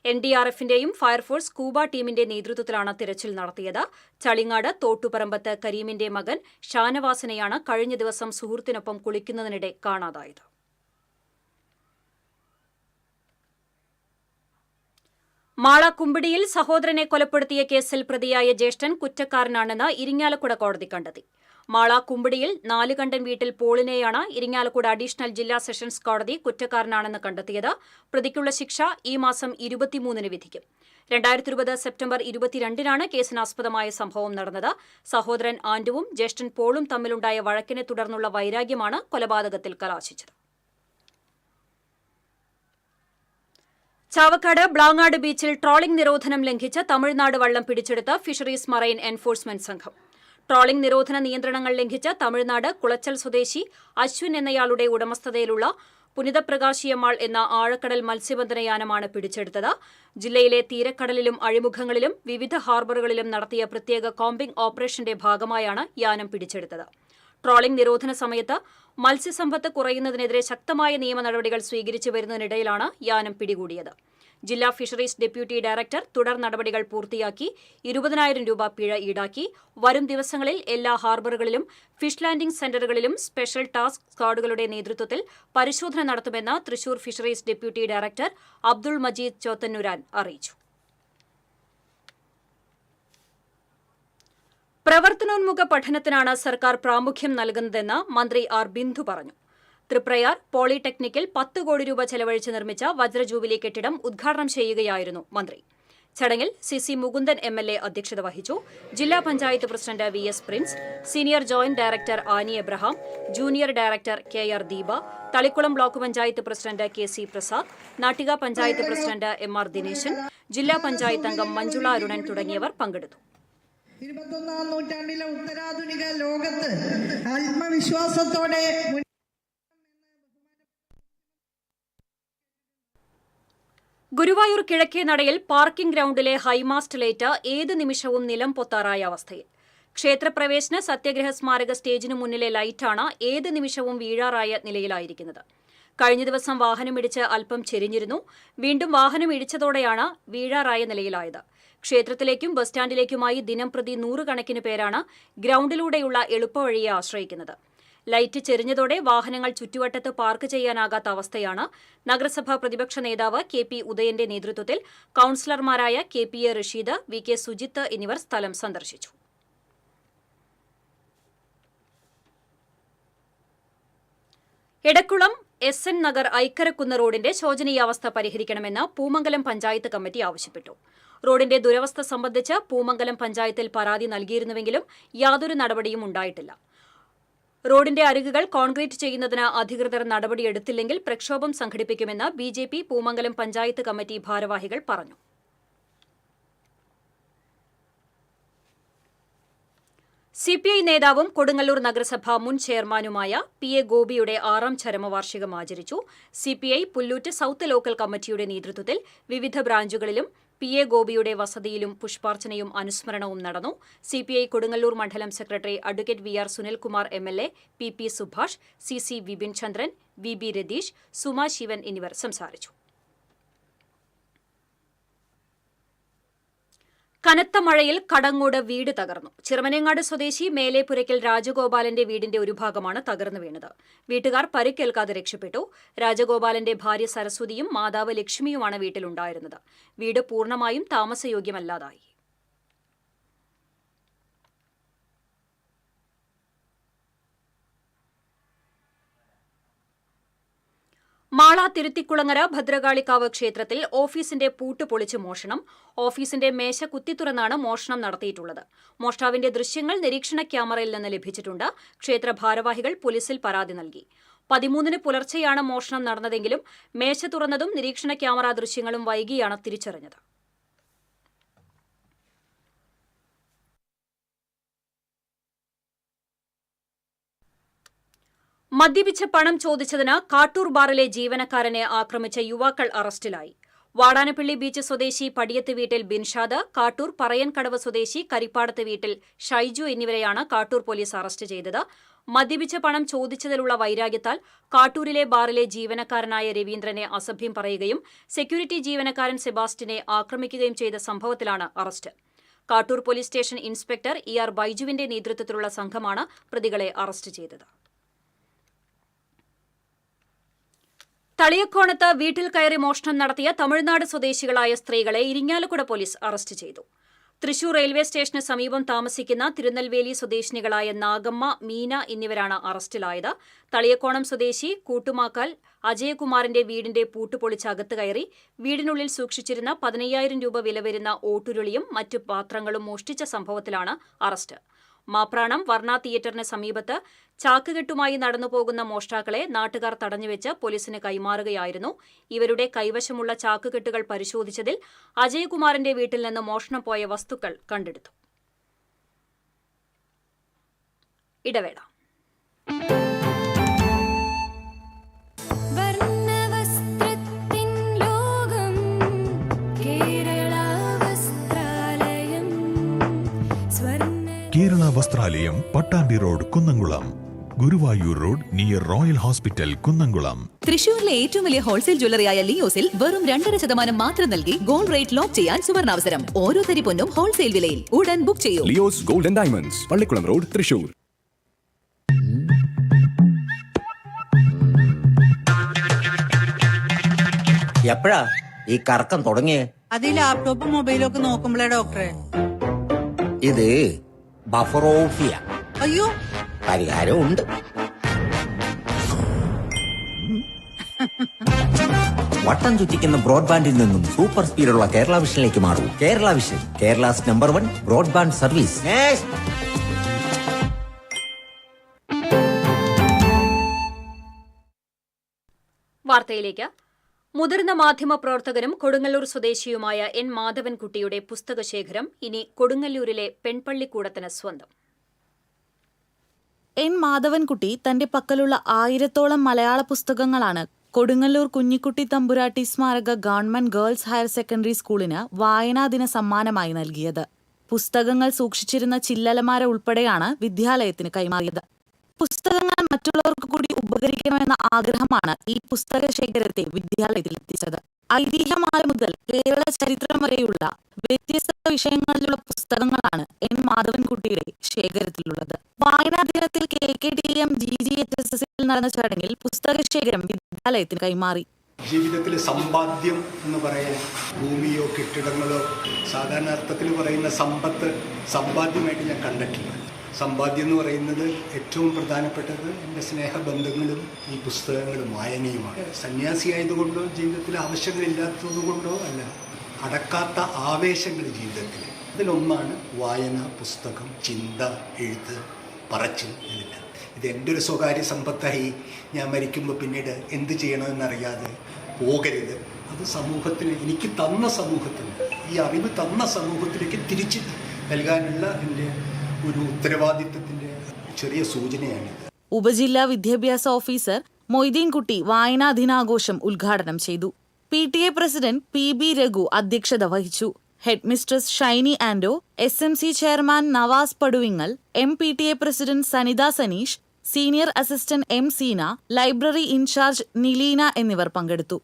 NDRFന്റെയും ഫയർഫോഴ്സ് സ്കൂബ ടീമിന്റെ നേതൃത്വത്തിലാണ് തിരച്ചിൽ നടത്തിയത്. ചളിങ്ങാട് തോട്ടുപറമ്പത്ത് കരീമിന്റെ മകൻ ഷാനവാസിനെയാണ് കഴിഞ്ഞ ദിവസം സുഹൃത്തിനൊപ്പം കുളിക്കുന്നതിനിടെ കാണാതായത്. മാള കുമ്പിടിയിൽ സഹോദരനെ കൊലപ്പെടുത്തിയ കേസിൽ പ്രതിയായ ജ്യേഷ്ഠൻ കുറ്റക്കാരനാണെന്ന് ഇരിങ്ങാലക്കുട കോടതി കണ്ടെത്തി. മാള കുമ്പിടിയിൽ നാലുകണ്ടൻ വീട്ടിൽ പോളിനെയാണ് ഇരിങ്ങാലക്കുട അഡീഷണൽ ജില്ലാ സെഷൻസ് കോടതി കുറ്റക്കാരനാണെന്ന് കണ്ടെത്തിയത്. പ്രതിക്കുള്ള ശിക്ഷ ഈ മാസം 23-ന് വിധിക്കും. 2020 സെപ്റ്റംബർ 22-നാണ് കേസിനാസ്പദമായ സംഭവം നടന്നത്. സഹോദരൻ ആൻഡുവും ജ്യേഷ്ഠൻ പോളും തമ്മിലുണ്ടായ വഴക്കിനെ തുടർന്നുള്ള വൈരാഗ്യമാണ് കൊലപാതകത്തിൽ കലാശിച്ചത്. ചാവക്കാട് ബ്ലാങ്ങാട് ബീച്ചിൽ ട്രോളിംഗ് നിരോധനം ലംഘിച്ച് തമിഴ്നാട് വള്ളം പിടിച്ചെടുത്ത ഫിഷറീസ് മറൈൻ എൻഫോഴ്സ്മെന്റ് സംഘം. ട്രോളിംഗ് നിരോധന നിയന്ത്രണങ്ങൾ ലംഘിച്ച് തമിഴ്നാട് കുളച്ചൽ സ്വദേശി അശ്വിൻ എന്നയാളുടെ ഉടമസ്ഥതയിലുള്ള പുനിതപ്രകാശിയമ്മാൾ എന്ന ആഴക്കടൽ മത്സ്യബന്ധനയാനമാണ് പിടിച്ചെടുത്തത്. ജില്ലയിലെ തീരക്കടലിലും അഴിമുഖങ്ങളിലും വിവിധ ഹാർബറുകളിലും നടത്തിയ പ്രത്യേക കോമ്പിംഗ് ഓപ്പറേഷന്റെ ഭാഗമായാണ് യാനം പിടിച്ചെടുത്തത്. ട്രോളിംഗ് നിരോധന സമയത്ത് മത്സ്യസമ്പത്ത് കുറയുന്നതിനെതിരെ ശക്തമായ നിയമ നടപടികൾ സ്വീകരിച്ചു വരുന്നതിനിടയിലാണ് യാനം പിടികൂടിയത്. ജില്ലാ ഫിഷറീസ് ഡെപ്യൂട്ടി ഡയറക്ടർ തുടർ നടപടികൾ പൂർത്തിയാക്കി 20,000 രൂപ പിഴ ഈടാക്കി. വരും ദിവസങ്ങളിൽ എല്ലാ ഹാർബറുകളിലും ഫിഷ് ലാൻഡിംഗ് സെന്ററുകളിലും സ്പെഷ്യൽ ടാസ്ക് സ്ക്വാഡുകളുടെ നേതൃത്വത്തിൽ പരിശോധന നടത്തുമെന്ന് Thrissur fisheries deputy director Abdul Majeed Chothanooran അറിയിച്ചു. പ്രവർത്തനോന്മുഖ പഠനത്തിനാണ് സർക്കാർ പ്രാമുഖ്യം നൽകുന്നതെന്ന് മന്ത്രി ആർ ബിന്ദു പറഞ്ഞു. തൃപ്രയാർ പോളിടെക്നിക്കിൽ 10 കോടി രൂപ ചെലവഴിച്ച് നിർമ്മിച്ച വജ്രജൂബിലി കെട്ടിടം ഉദ്ഘാടനം ചെയ്യുകയായിരുന്നു മന്ത്രി. ചടങ്ങിൽ CC മുകുന്ദൻ MLA അധ്യക്ഷത വഹിച്ചു. ജില്ലാ panchayat president VS Prince, senior joint director Annie Abraham, junior director KR Deepa, Thalikulam block panchayat president KC Prasad, Nattika panchayat president MR Dineshan, ജില്ലാ പഞ്ചായത്ത് അംഗം മഞ്ജുള അരുണൻ തുടങ്ങിയവർ പങ്കെടുത്തു. 21-ാം നൂറ്റാണ്ടിലെ ഉത്തരാധുനിക ലോകത്ത് ആത്മവിശ്വാസത്തോടെ ഗുരുവായൂർ കിഴക്കേനടയിൽ പാർക്കിംഗ് ഗ്രൌണ്ടിലെ ഹൈമാസ്റ്റ് ലൈറ്റ് ഏത് നിമിഷവും നിലം പൊത്താറായ അവസ്ഥയിൽ. ക്ഷേത്രപ്രവേശന സത്യഗ്രഹ സ്മാരക സ്റ്റേജിനു മുന്നിലെ ലൈറ്റാണ് ഏത് നിമിഷവും വീഴാറായ നിലയിലായിരിക്കുന്നത്. കഴിഞ്ഞ ദിവസം വാഹനമിടിച്ച് അല്പം ചെരിഞ്ഞിരുന്നു. വീണ്ടും വാഹനം ഇടിച്ചതോടെയാണ് വീഴാറായ നിലയിലായത്. ക്ഷേത്രത്തിലേക്കും ബസ് സ്റ്റാൻഡിലേക്കുമായി ദിനംപ്രതി 100 കണക്കിന് പേരാണ് ഗ്രൌണ്ടിലൂടെയുള്ള എളുപ്പവഴിയെ ആശ്രയിക്കുന്നത്. ലൈറ്റ് ചെരിഞ്ഞതോടെ വാഹനങ്ങൾ ചുറ്റുവട്ടത്ത് പാർക്ക് ചെയ്യാനാകാത്ത അവസ്ഥയാണ്. നഗരസഭാ പ്രതിപക്ഷ നേതാവ് KP ഉദയന്റെ നേതൃത്വത്തിൽ കൌൺസിലർമാരായ KPA റഷീദ്, VK സുജിത്ത് എന്നിവർ സ്ഥലം സന്ദർശിച്ചു. എടക്കുളം SN നഗർ ഐക്കരക്കുന്ന് റോഡിന്റെ ശോചനീയാവസ്ഥ പരിഹരിക്കണമെന്ന് പൂമംഗലം പഞ്ചായത്ത് കമ്മിറ്റി ആവശ്യപ്പെട്ടു. റോഡിന്റെ ദുരവസ്ഥ സംബന്ധിച്ച് പൂമംഗലം പഞ്ചായത്തിൽ പരാതി നൽകിയിരുന്നുവെങ്കിലും യാതൊരു നടപടിയും ഉണ്ടായിട്ടില്ല. റോഡിന്റെ അരികുകൾ കോൺക്രീറ്റ് ചെയ്യുന്നതിന് അധികൃതർ നടപടിയെടുത്തില്ലെങ്കിൽ പ്രക്ഷോഭം സംഘടിപ്പിക്കുമെന്ന് BJP പൂമംഗലം പഞ്ചായത്ത് കമ്മിറ്റി ഭാരവാഹികൾ പറഞ്ഞു. CPI നേതാവും കൊടുങ്ങല്ലൂർ നഗരസഭ മുൻ ചെയർമാനുമായ PA ഗോപിയുടെ 6ാം ചരമവാർഷികം ആചരിച്ചു. CPI പുല്ലൂറ്റ് സൌത്ത് ലോക്കൽ കമ്മിറ്റിയുടെ നേതൃത്വത്തിൽ വിവിധ ബ്രാഞ്ചുകളിലും PA ഗോപിയുടെ വസതിയിലും പുഷ്പാർച്ചനയും അനുസ്മരണവും നടന്നു. CPI കൊടുങ്ങല്ലൂർ മണ്ഡലം secretary advocate VR Sunilkumar MLA, PP Subhash, CC Vipin Chandran, VB Ratheesh, Suma Shivan എന്നിവർ സംസാരിച്ചു. കനത്ത മഴയിൽ കടങ്ങോട് വീട് തകർന്നു. ചിറമനേങ്ങാട് സ്വദേശി മേലേപ്പുരയ്ക്കൽ രാജഗോപാലന്റെ വീടിന്റെ ഒരു ഭാഗമാണ് തകർന്നു വീണത്. വീട്ടുകാർ പരിക്കേൽക്കാതെ രക്ഷപ്പെട്ടു. രാജഗോപാലന്റെ ഭാര്യ സരസ്വതിയും മാതാവ് ലക്ഷ്മിയുമാണ് വീട്ടിലുണ്ടായിരുന്നത്. വീട് പൂർണ്ണമായും താമസയോഗ്യമല്ലാതായി. മാള തിരുത്തിക്കുളങ്ങര ഭദ്രകാളിക്കാവ് ക്ഷേത്രത്തിൽ ഓഫീസിന്റെ പൂട്ട് പൊളിച്ച് മോഷണം. ഓഫീസിന്റെ മേശ കുത്തിത്തുറന്നാണ് മോഷണം നടത്തിയിട്ടുള്ളത്. മോഷ്ടാവിന്റെ ദൃശ്യങ്ങൾ നിരീക്ഷണ ക്യാമറയിൽ നിന്ന് ലഭിച്ചിട്ടുണ്ട്. ക്ഷേത്ര ഭാരവാഹികൾ പോലീസിൽ പരാതി നൽകി. 13-ന് പുലർച്ചെയാണ് മോഷണം നടന്നതെങ്കിലും മേശ തുറന്നതും നിരീക്ഷണ ക്യാമറ ദൃശ്യങ്ങളും വൈകിയാണ് തിരിച്ചറിഞ്ഞത്. മദ്യപിച്ച് പണം ചോദിച്ചതിന് കാട്ടൂർ ബാറിലെ ജീവനക്കാരനെ ആക്രമിച്ച യുവാക്കൾ അറസ്റ്റിലായി. വാടാനപ്പള്ളി ബീച്ച് സ്വദേശി പടിയത്ത് വീട്ടിൽ ബിൻഷാദ്, കാട്ടൂർ പറയൻകടവ് സ്വദേശി കരിപ്പാടത്ത് വീട്ടിൽ ഷൈജു എന്നിവരെയാണ് കാട്ടൂർ പോലീസ് അറസ്റ്റ് ചെയ്തത്. മദ്യപിച്ച പണം ചോദിച്ചതിലുള്ള വൈരാഗ്യത്താൽ കാട്ടൂരിലെ ബാറിലെ ജീവനക്കാരനായ രവീന്ദ്രനെ അസഭ്യം പറയുകയും സെക്യൂരിറ്റി ജീവനക്കാരൻ സെബാസ്റ്റിനെ ആക്രമിക്കുകയും ചെയ്ത സംഭവത്തിലാണ് arrest. Kattoor police station inspector ER ബൈജുവിന്റെ നേതൃത്വത്തിലുള്ള സംഘമാണ് പ്രതികളെ അറസ്റ്റ് ചെയ്തത്. തളിയക്കോണത്ത് വീട്ടിൽ കയറി മോഷണം നടത്തിയ തമിഴ്നാട് സ്വദേശികളായ സ്ത്രീകളെ ഇരിങ്ങാലക്കുട പോലീസ് അറസ്റ്റ് ചെയ്തു. തൃശൂർ റെയിൽവേ സ്റ്റേഷന് സമീപം താമസിക്കുന്ന തിരുനെൽവേലി സ്വദേശിനികളായ നാഗമ്മ, മീന എന്നിവരാണ് അറസ്റ്റിലായത്. തളിയക്കോണം സ്വദേശി കൂട്ടുമാക്കാൽ അജയകുമാറിന്റെ വീടിന്റെ പൂട്ടുപൊളിച്ച് അകത്ത് കയറി വീടിനുള്ളിൽ സൂക്ഷിച്ചിരുന്ന 15,000 രൂപ വില വരുന്ന ഓട്ടുരുളിയും മറ്റു പാത്രങ്ങളും മോഷ്ടിച്ച സംഭവത്തിലാണ് അറസ്റ്റ്. മാപ്രാണം വർണ്ണ തിയേറ്ററിന് സമീപത്ത് ചാക്കുകെട്ടുമായി നടന്നുപോകുന്ന മോഷ്ടാക്കളെ നാട്ടുകാർ തടഞ്ഞുവെച്ച് പോലീസിന് കൈമാറുകയായിരുന്നു. ഇവരുടെ കൈവശമുള്ള ചാക്കുകെട്ടുകൾ പരിശോധിച്ചതിൽ അജയകുമാറിന്റെ വീട്ടിൽ നിന്ന് മോഷണം പോയ വസ്തുക്കൾ കണ്ടെടുത്തു. ഇടവേള. Kerala Vasthralayam, Pattambi road, Kunnamkulam. Guruvayur road near royal hospital, Kunnamkulam. തൃശൂരിലെ ഏറ്റവും വലിയ ഹോൾസെയിൽ ജ്വല്ലറിയായ ലിയോസിൽ വെറും 2.5% മാത്രം നൽകി ഗോൾഡ് റേറ്റ് ലോക്ക് ചെയ്യാൻ സുവർണാവസരം. ഓരോ തരി പൊന്നും ഹോൾസെയിൽ വിലയിൽ. ഉടൻ ബുക്ക് ചെയ്യൂ. Leo's gold and diamonds, Pallikulam road, Thrissur. എപ്പോഴാ ഈ കറക്കം തുടങ്ങിയേ? അത് ഈ ലാപ്ടോപ്പും മൊബൈലും ഒക്കെ നോക്കുമ്പോഴേ ഡോക്ടറെ. ഇത് ബഫറോഫിയ. അയ്യോ, പരിഹാരമുണ്ട്. വട്ടം ചുറ്റിക്കുന്ന ബ്രോഡ്ബാൻഡിൽ നിന്നും സൂപ്പർ സ്പീഡുള്ള കേരള വിഷനിലേക്ക് മാറൂ. Kerala vision, Kerala's number 1 broadband service. വാർത്തയിലേക്ക്. മുതിർന്ന മാധ്യമപ്രവർത്തകനും കൊടുങ്ങല്ലൂർ സ്വദേശിയുമായ N. മാധവൻകുട്ടിയുടെ പുസ്തകശേഖരം ഇനി കൊടുങ്ങല്ലൂരിലെ പെൺപള്ളിക്കൂടത്തിന് സ്വന്തം. N. മാധവൻകുട്ടി തന്റെ പക്കലുള്ള 1000-ഓളം മലയാള പുസ്തകങ്ങളാണ് കൊടുങ്ങല്ലൂർ കുഞ്ഞിക്കുട്ടി തമ്പുരാട്ടി സ്മാരക ഗവൺമെന്റ് ഗേൾസ് ഹയർ സെക്കൻഡറി സ്കൂളിന് വായനാദിന സമ്മാനമായി നൽകിയത്. പുസ്തകങ്ങൾ സൂക്ഷിച്ചിരുന്ന ചില്ലലമാര ഉൾപ്പെടെയാണ് വിദ്യാലയത്തിന് കൈമാറിയത്. പുസ്തകങ്ങൾ മറ്റുള്ളവർക്ക് കൂടി ഉപകരിക്കണമെന്ന ആഗ്രഹമാണ് ഈ പുസ്തക ശേഖരത്തെ വിദ്യാലയത്തിൽ എത്തിച്ചത്. ഐതിഹ്യമാല മുതൽ കേരള ചരിത്രം വരെയുള്ള വ്യത്യസ്ത വിഷയങ്ങളിലുള്ള പുസ്തകങ്ങളാണ് N. മാധവൻകുട്ടിയുടെ ശേഖരത്തിലുള്ളത്. വായനാ ദിനത്തിൽ KKTM GGHSSൽ നടന്ന ചടങ്ങിൽ പുസ്തകശേഖരം വിദ്യാലയത്തിന് കൈമാറി. ജീവിതത്തിൽ സമ്പാദ്യം എന്ന് പറയാൻ ഭൂമിയോ കെട്ടിടങ്ങളോ സാധാരണ അർത്ഥത്തിൽ പറയുന്ന സമ്പത്ത് സമ്പാദ്യമായിട്ട് ഞാൻ കണ്ടിട്ടില്ല. സമ്പാദ്യം എന്ന് പറയുന്നത് ഏറ്റവും പ്രധാനപ്പെട്ടത് എൻ്റെ സ്നേഹബന്ധങ്ങളും ഈ പുസ്തകങ്ങളും വായനയുമാണ്. സന്യാസിയായതുകൊണ്ടോ ജീവിതത്തിൽ ആവശ്യങ്ങളില്ലാത്തതുകൊണ്ടോ അല്ല, അടക്കാത്ത ആവേശങ്ങൾ ജീവിതത്തിൽ. അതിലൊന്നാണ് വായന, പുസ്തകം, ചിന്ത, എഴുത്ത്, പറച്ചിൽ. ഇതെല്ലാം ഇത് എൻ്റെ ഒരു സ്വകാര്യ സമ്പത്തായി ഞാൻ മരിക്കുമ്പോൾ പിന്നീട് എന്ത് ചെയ്യണമെന്നറിയാതെ പോകരുത്. അത് സമൂഹത്തിന്, എനിക്ക് തന്ന സമൂഹത്തിന്, ഈ അറിവ് തന്ന സമൂഹത്തിലേക്ക് തിരിച്ച് നൽകാനുള്ള എൻ്റെ ഒരു ഉത്തരവാദിത്വത്തിന്റെ ചെറിയ സൂചനയാണിത്. ഉപജില്ലാ വിദ്യാഭ്യാസ ഓഫീസർ മൊയ്തീൻകുട്ടി വായനാ ദിനാഘോഷം ഉദ്ഘാടനം ചെയ്തു. PTA പ്രസിഡന്റ് PB രഘു അധ്യക്ഷത വഹിച്ചു. Head mistress Shiny Ando, SMC chairman Navas Paduvingal, MPTA president Sanitha Saneesh, senior assistant M. Seena, library in charge Nileena എന്നിവർ പങ്കെടുത്തു.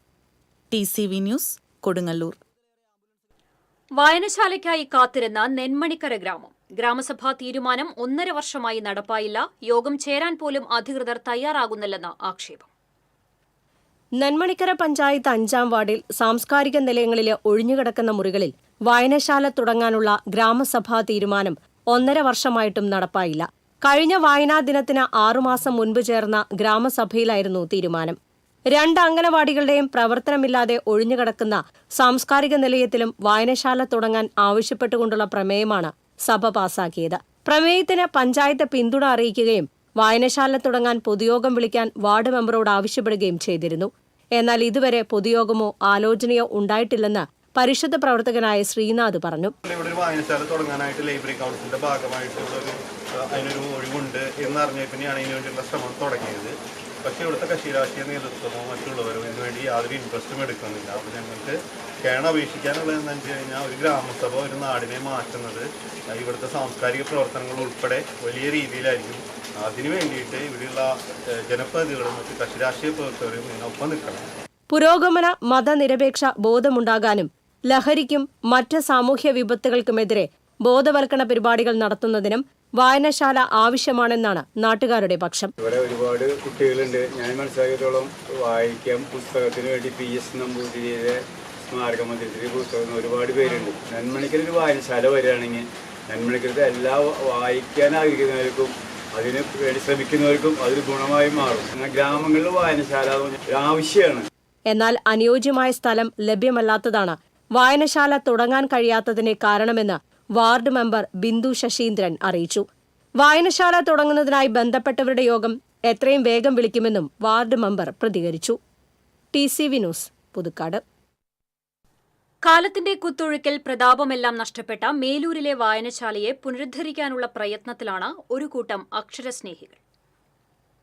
TCV news, Kodungallur. വായനശാലയ്ക്കായി കാത്തിരുന്ന നെന്മണിക്കര ഗ്രാമം. ഗ്രാമസഭാ തീരുമാനം 1.5 വർഷമായി നടപ്പായില്ല. യോഗം ചേരാൻ പോലും അധികൃതർ തയ്യാറാകുന്നില്ലെന്ന് ആക്ഷേപം. നെന്മണിക്കര പഞ്ചായത്ത് 5-ാം വാർഡിൽ സാംസ്കാരിക നിലയങ്ങളിലെ ഒഴിഞ്ഞുകിടക്കുന്ന മുറികളിൽ വായനശാല തുടങ്ങാനുള്ള ഗ്രാമസഭാ തീരുമാനം 1.5 വർഷമായിട്ടും നടപ്പായില്ല. കഴിഞ്ഞ വായനാ ദിനത്തിന് 6 മാസം മുൻപ് ചേർന്ന ഗ്രാമസഭയിലായിരുന്നു തീരുമാനം. 2 അംഗനവാടികളുടെയും പ്രവർത്തനമില്ലാതെ ഒഴിഞ്ഞുകിടക്കുന്ന സാംസ്കാരിക നിലയത്തിലും വായനശാല തുടങ്ങാൻ ആവശ്യപ്പെട്ടുകൊണ്ടുള്ള പ്രമേയമാണ് സഭ പാസാക്കിയത്. പ്രമേയത്തിന് പഞ്ചായത്ത് പിന്തുണ അറിയിക്കുകയും വായനശാല തുടങ്ങാൻ പൊതുയോഗം വിളിക്കാൻ വാർഡ് മെമ്പറോട് ആവശ്യപ്പെടുകയും ചെയ്തിരുന്നു. എന്നാൽ ഇതുവരെ പൊതുയോഗമോ ആലോചനയോ ഉണ്ടായിട്ടില്ലെന്ന് പരിഷത്ത് പ്രവർത്തകനായ ശ്രീനാഥ് പറഞ്ഞു. ഇവിടെ ഒരു വായനശാല തുടങ്ങാനായിട്ട് ലൈബ്രറി കൗൺസിലിന്റെ ഭാഗമായിട്ട് അതിനൊരു ഒഴിവുണ്ട് എന്നറിഞ്ഞ പിന്നെയാണ് ഇതിനു വേണ്ടിയുള്ള ശ്രമം തുടങ്ങിയത്. പക്ഷേ ഇവിടുത്തെ കക്ഷി രാഷ്ട്രീയ നേതൃത്വമോ മറ്റുള്ളവരോ ഇതിനു വേണ്ടി യാതൊരു ഇൻട്രസ്റ്റും എടുക്കുന്നില്ല. അപ്പോൾ ഞങ്ങൾക്ക് അപേക്ഷിക്കാനുള്ളത് എന്താണെന്ന് വെച്ച് കഴിഞ്ഞാൽ ഒരു ഗ്രാമസഭ ഒരു നാടിനെ മാറ്റുന്നത് ഇവിടുത്തെ സാംസ്കാരിക പ്രവർത്തനങ്ങൾ ഉൾപ്പെടെ വലിയ രീതിയിലായിരിക്കും. അതിനു വേണ്ടിയിട്ട് ഇവിടെയുള്ള ജനപ്രതിനിധികളും മറ്റ് കക്ഷി രാഷ്ട്രീയ പ്രവർത്തകരും ഇതിനൊപ്പം നിൽക്കണം. പുരോഗമന മതനിരപേക്ഷ ബോധമുണ്ടാകാനും ലഹരിക്കും മറ്റ് സാമൂഹ്യ വിപത്തുകൾക്കുമെതിരെ ബോധവൽക്കരണ പരിപാടികൾ നടത്തുന്നതിനും വായനശാല ആവശ്യമാണെന്നാണ് നാട്ടുകാരുടെ പക്ഷം. ഇവിടെ ഒരുപാട് കുട്ടികളുണ്ട്. ഞാൻ മനസ്സിലാക്കിയത്തോളം വായിക്കാൻ പുസ്തകത്തിന് വേണ്ടി PS നമ്പൂതിരിയുടെ സ്മാരക മന്ദിരത്തിൽ പുസ്തകം ഒരുപാട് പേരുണ്ട്. നന്മണിക്കരൊരു വായനശാല വരികയാണെങ്കിൽ നന്മണിക്കരത്തെ എല്ലാ വായിക്കാൻ ആഗ്രഹിക്കുന്നവർക്കും അതിന് വേണ്ടി ശ്രമിക്കുന്നവർക്കും അതൊരു ഗുണമായി മാറും. എന്നാൽ ഗ്രാമങ്ങളിൽ വായനശാല ആവശ്യമാണ്. എന്നാൽ അനുയോജ്യമായ സ്ഥലം ലഭ്യമല്ലാത്തതാണ് വായനശാല തുടങ്ങാൻ കഴിയാത്തതിന് കാരണമെന്ന് വാർഡ് മെമ്പർ ബിന്ദു ശശീന്ദ്രൻ അറിയിച്ചു. വായനശാല തുടങ്ങുന്നതിനായി ബന്ധപ്പെട്ടവരുടെ യോഗം എത്രയും വേഗം വിളിക്കുമെന്നും വാർഡ് മെമ്പർ പ്രതികരിച്ചു. TCV news, Puthukkad. കാലത്തിന്റെ കുത്തൊഴുക്കിൽ പ്രതാപമെല്ലാം നഷ്ടപ്പെട്ട മേലൂരിലെ വായനശാലയെ പുനരുദ്ധരിക്കാനുള്ള പ്രയത്നത്തിലാണ് ഒരു കൂട്ടം അക്ഷരസ്നേഹികൾ.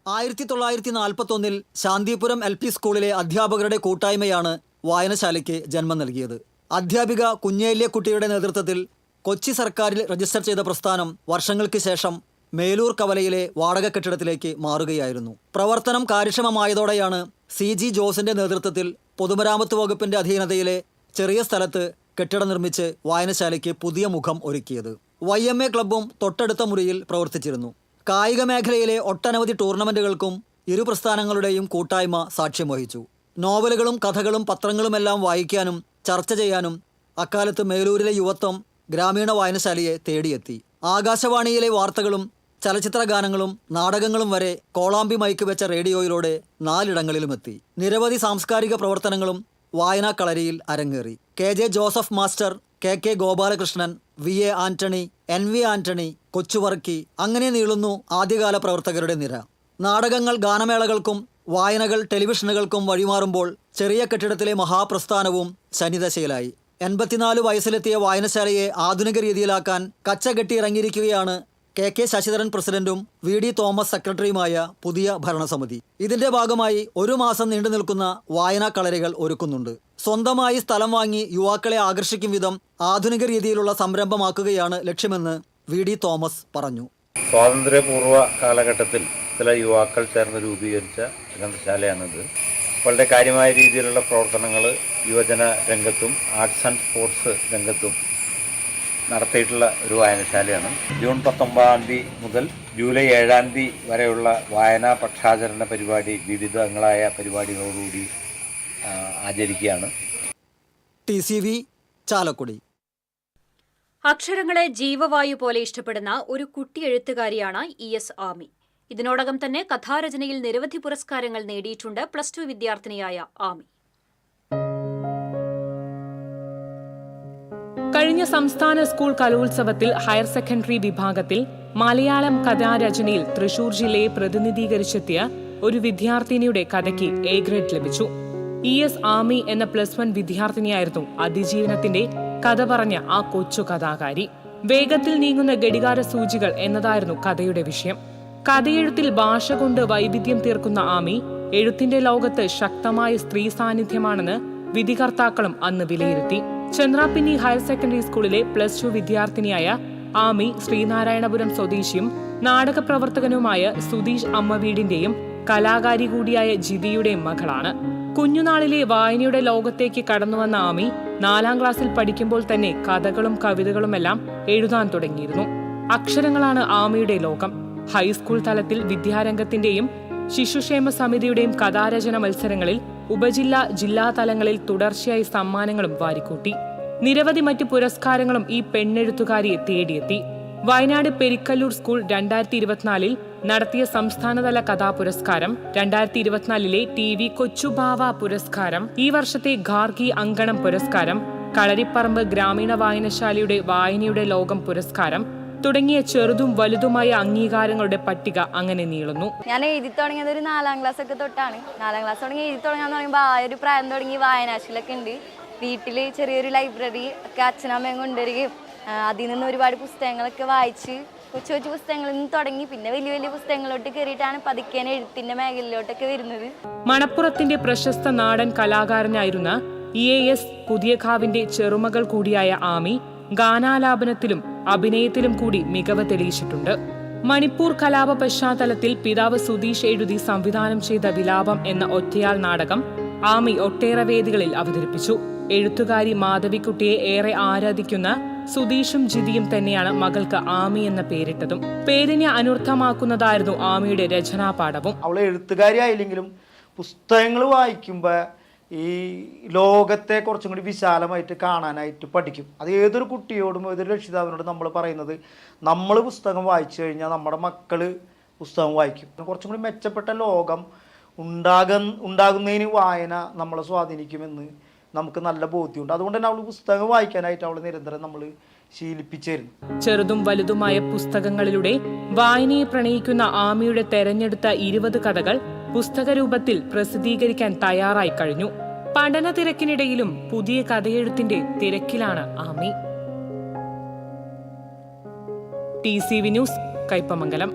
1941 ശാന്തിപുരം LP സ്കൂളിലെ അധ്യാപകരുടെ കൂട്ടായ്മയാണ് വായനശാലയ്ക്ക് ജന്മം നൽകിയത്. അധ്യാപിക കുഞ്ഞേലിയക്കുട്ടിയുടെ നേതൃത്വത്തിൽ കൊച്ചി സർക്കാരിൽ രജിസ്റ്റർ ചെയ്ത പ്രസ്ഥാനം വർഷങ്ങൾക്ക് ശേഷം മേലൂർ കവലയിലെ വാടക കെട്ടിടത്തിലേക്ക് മാറുകയായിരുന്നു. പ്രവർത്തനം കാര്യക്ഷമമായതോടെയാണ് CG ജോസിന്റെ നേതൃത്വത്തിൽ പൊതുമരാമത്ത് വകുപ്പിന്റെ അധീനതയിലെ ചെറിയ സ്ഥലത്ത് കെട്ടിടം നിർമ്മിച്ച് വായനശാലയ്ക്ക് പുതിയ മുഖം ഒരുക്കിയത്. YMA ക്ലബ്ബും തൊട്ടടുത്ത മുറിയിൽ പ്രവർത്തിച്ചിരുന്നു. കായിക മേഖലയിലെ ഒട്ടനവധി ടൂർണമെന്റുകൾക്കും ഇരു പ്രസ്ഥാനങ്ങളുടെയും കൂട്ടായ്മ സാക്ഷ്യം വഹിച്ചു. നോവലുകളും കഥകളും പത്രങ്ങളുമെല്ലാം വായിക്കാനും ചർച്ച ചെയ്യാനും അക്കാലത്ത് മേലൂരിലെ യുവത്വം ഗ്രാമീണ വായനശാലയെ തേടിയെത്തി. ആകാശവാണിയിലെ വാർത്തകളും ചലച്ചിത്ര ഗാനങ്ങളും നാടകങ്ങളും വരെ കോളാമ്പി മൈക്ക് വെച്ച റേഡിയോയിലൂടെ 4 ഇടങ്ങളിലുമെത്തി. നിരവധി സാംസ്കാരിക പ്രവർത്തനങ്ങളും വായനാ കളരിയിൽ അരങ്ങേറി. KJ Joseph master, KK Gopalakrishnan, VA Antony, NV Antony, Kochuvarkey, അങ്ങനെ നീളുന്നു ആദ്യകാല പ്രവർത്തകരുടെ നിര. നാടകങ്ങൾ ഗാനമേളകൾക്കും വായനകൾ ടെലിവിഷനുകൾക്കും വഴിമാറുമ്പോൾ ചെറിയ കെട്ടിടത്തിലെ മഹാപ്രസ്ഥാനവും ശനിദശയിലായി. 84 വയസ്സിലെത്തിയ വായനശാലയെ ആധുനിക രീതിയിലാക്കാൻ കച്ചകെട്ടി ഇറങ്ങിയിരിക്കുകയാണ് KK ശശിധരൻ പ്രസിഡന്റും VD തോമസ് സെക്രട്ടറിയുമായ പുതിയ ഭരണസമിതി. ഇതിന്റെ ഭാഗമായി 1 മാസം നീണ്ടു നിൽക്കുന്ന വായനാ കളരികൾ ഒരുക്കുന്നുണ്ട്. സ്വന്തമായി സ്ഥലം വാങ്ങി യുവാക്കളെ ആകർഷിക്കും വിധം ആധുനിക രീതിയിലുള്ള സംരംഭമാക്കുകയാണ് ലക്ഷ്യമെന്ന് VD തോമസ് പറഞ്ഞു. സ്വാതന്ത്ര്യപൂർവ്വ കാലഘട്ടത്തിൽ ചില യുവാക്കൾ ചേർന്ന് രൂപീകരിച്ച ഗ്രന്ഥശാലയാണിത്. വളരെ കാര്യമായ രീതിയിലുള്ള പ്രവർത്തനങ്ങൾ യുവജന രംഗത്തും ആർട്സ് ആൻഡ് സ്പോർട്സ് രംഗത്തും നടത്തിയിട്ടുള്ള ഒരു വായനശാലയാണ്. ജൂൺ 19 മുതൽ ജൂലൈ 7 വരെയുള്ള വായനാ പക്ഷാചരണ പരിപാടി വിവിധങ്ങളായ പരിപാടികളോടുകൂടി ആചരിക്കുകയാണ്. TCV ചാലക്കുടി. അക്ഷരങ്ങളെ ജീവവായു പോലെ ഇഷ്ടപ്പെടുന്ന ഒരു കുട്ടി എഴുത്തുകാരിയാണ് ES ആമി. ഇതിനോടകം തന്നെ കഥാരചനയിൽ നിരവധി പുരസ്കാരങ്ങൾ നേടിയിട്ടുണ്ട് +2 വിദ്യാർത്ഥിനിയായ ആമി. കഴിഞ്ഞ സംസ്ഥാന സ്കൂൾ കലോത്സവത്തിൽ ഹയർ സെക്കൻഡറി വിഭാഗത്തിൽ മലയാളം കഥാരചനയിൽ തൃശൂർ ജില്ലയെ പ്രതിനിധീകരിച്ചെത്തിയ ഒരു വിദ്യാർത്ഥിനിയുടെ കഥയ്ക്ക് A ഗ്രേഡ് ലഭിച്ചു. ES ആമി എന്ന +1 വിദ്യാർത്ഥിനിയായിരുന്നു അതിജീവനത്തിന്റെ കഥ പറഞ്ഞ ആ കൊച്ചു കഥാകാരി. വേഗത്തിൽ നീങ്ങുന്ന ഘടികാര സൂചികൾ എന്നതായിരുന്നു കഥയുടെ വിഷയം. കഥയെഴുത്തിൽ ഭാഷ കൊണ്ട് വൈവിധ്യം തീർക്കുന്ന ആമി എഴുത്തിന്റെ ലോകത്ത് ശക്തമായ സ്ത്രീ സാന്നിധ്യമാണെന്ന് വിധികർത്താക്കളും അന്ന് വിലയിരുത്തി. ചന്ദ്രാപിന്നി ഹയർ സെക്കൻഡറി സ്കൂളിലെ +2 വിദ്യാർത്ഥിനിയായ ആമി ശ്രീനാരായണപുരം സ്വദേശിയും നാടക പ്രവർത്തകനുമായ സുധീഷ് അമ്മവീടിന്റെയും കലാകാരി കൂടിയായ ജിതിയുടെയും മകളാണ്. കുഞ്ഞുനാളിലെ വായനയുടെ ലോകത്തേക്ക് കടന്നുവന്ന ആമി 4ാം ക്ലാസ്സിൽ പഠിക്കുമ്പോൾ തന്നെ കഥകളും കവിതകളുമെല്ലാം എഴുതാൻ തുടങ്ങിയിരുന്നു. അക്ഷരങ്ങളാണ് ആമിയുടെ ലോകം. ഹൈസ്കൂൾ തലത്തിൽ വിദ്യാരംഗത്തിന്റെയും ശിശുക്ഷേമ സമിതിയുടെയും കഥാരചന മത്സരങ്ങളിൽ ഉപജില്ലാ ജില്ലാ തലങ്ങളിൽ തുടർച്ചയായി സമ്മാനങ്ങളും വാരിക്കൂട്ടി. നിരവധി മറ്റു പുരസ്കാരങ്ങളും ഈ പെണ്ണെഴുത്തുകാരിയെ തേടിയെത്തി. വയനാട് പെരിക്കല്ലൂർ സ്കൂൾ 2024 നടത്തിയ സംസ്ഥാനതല കഥാപുരസ്കാരം, 2024 TV കൊച്ചുബാവ പുരസ്കാരം, ഈ വർഷത്തെ ഗാർഗി അങ്കണം പുരസ്കാരം, കളരിപ്പറമ്പ് ഗ്രാമീണ വായനശാലയുടെ വായനയുടെ ലോകം പുരസ്കാരം തുടങ്ങിയ ചെറുതും വലുതുമായ അംഗീകാരങ്ങളുടെ പട്ടിക അങ്ങനെ നീളുന്നു. ഞാൻ എഴുതി തുടങ്ങിയത് ഒരു 4ാം ക്ലാസ് ഒക്കെ തൊട്ടാണ്. 4ാം ക്ലാസ് തുടങ്ങി എഴുതി തുടങ്ങാന്ന് പറയുമ്പോൾ ആ ഒരു പ്രായം തുടങ്ങി വായനാശീലമൊക്കെ ഉണ്ട്. വീട്ടിൽ ചെറിയൊരു ലൈബ്രറി ഒക്കെ അച്ഛനമ്മയും കൊണ്ടുവരികയും അതിൽ നിന്ന് ഒരുപാട് പുസ്തകങ്ങളൊക്കെ വായിച്ച് കൊച്ചു കൊച്ചു പുസ്തകങ്ങളിൽ നിന്ന് തുടങ്ങി പിന്നെ വലിയ വലിയ പുസ്തകങ്ങളിലോട്ട് കയറിയിട്ടാണ് പതുക്കേനെ എഴുത്തിന്റെ മേഖലയിലോട്ടൊക്കെ വരുന്നത്. മണപ്പുറത്തിന്റെ പ്രശസ്ത നാടൻ കലാകാരനായിരുന്ന EAS പുതിയകാവിന്റെ ചെറുമകൾ കൂടിയായ ആമി ഗാനാലാപനത്തിലും അഭിനയത്തിലും കൂടി മികവ് തെളിയിച്ചിട്ടുണ്ട്. മണിപ്പൂർ കലാപ പശ്ചാത്തലത്തിൽ പിതാവ് സുധീഷ് എഴുതി സംവിധാനം ചെയ്ത വിലാപം എന്ന ഒറ്റയാൾ നാടകം ആമി ഒട്ടേറെ വേദികളിൽ അവതരിപ്പിച്ചു. എഴുത്തുകാരി മാധവിക്കുട്ടിയെ ഏറെ ആരാധിക്കുന്ന സുധീഷും ജിതിയും തന്നെയാണ് മകൾക്ക് ആമി എന്ന പേരിട്ടതും. പേരിനെ അനർത്ഥമാക്കുന്നതായിരുന്നു ആമിയുടെ രചനാപാഠവും. അവൾ എഴുത്തുകാരി ആയില്ലെങ്കിലും പുസ്തകങ്ങൾ വായിക്കുമ്പോൾ ഈ ലോകത്തെ കുറച്ചും കൂടി വിശാലമായിട്ട് കാണാനായിട്ട് പഠിക്കും. അത് ഏതൊരു കുട്ടിയോടും ഏതൊരു രക്ഷിതാവിനോടും നമ്മൾ പറയുന്നത്, നമ്മൾ പുസ്തകം വായിച്ചു കഴിഞ്ഞാൽ നമ്മുടെ മക്കൾ പുസ്തകം വായിക്കും. കുറച്ചും കൂടി മെച്ചപ്പെട്ട ലോകം ഉണ്ടാകുന്നതിന് വായന നമ്മളെ സ്വാധീനിക്കുമെന്ന് നമുക്ക് നല്ല ബോധ്യമുണ്ട്. അതുകൊണ്ട് തന്നെ അവൾ പുസ്തകം വായിക്കാനായിട്ട് അവൾ നിരന്തരം നമ്മൾ ശീലിപ്പിച്ചിരുന്നു. ചെറുതും വലുതുമായ പുസ്തകങ്ങളിലൂടെ വായനയെ പ്രണയിക്കുന്ന ആമിയുടെ തെരഞ്ഞെടുത്ത 20 കഥകൾ പുസ്തകരൂപത്തിൽ പ്രസിദ്ധീകരിക്കാൻ തയ്യാറായി കഴിഞ്ഞു. പഠന തിരക്കിനിടയിലും പുതിയ കഥയെഴുത്തിന്റെ തിരക്കിലാണ് ആമി. TCV news, Kaipamangalam.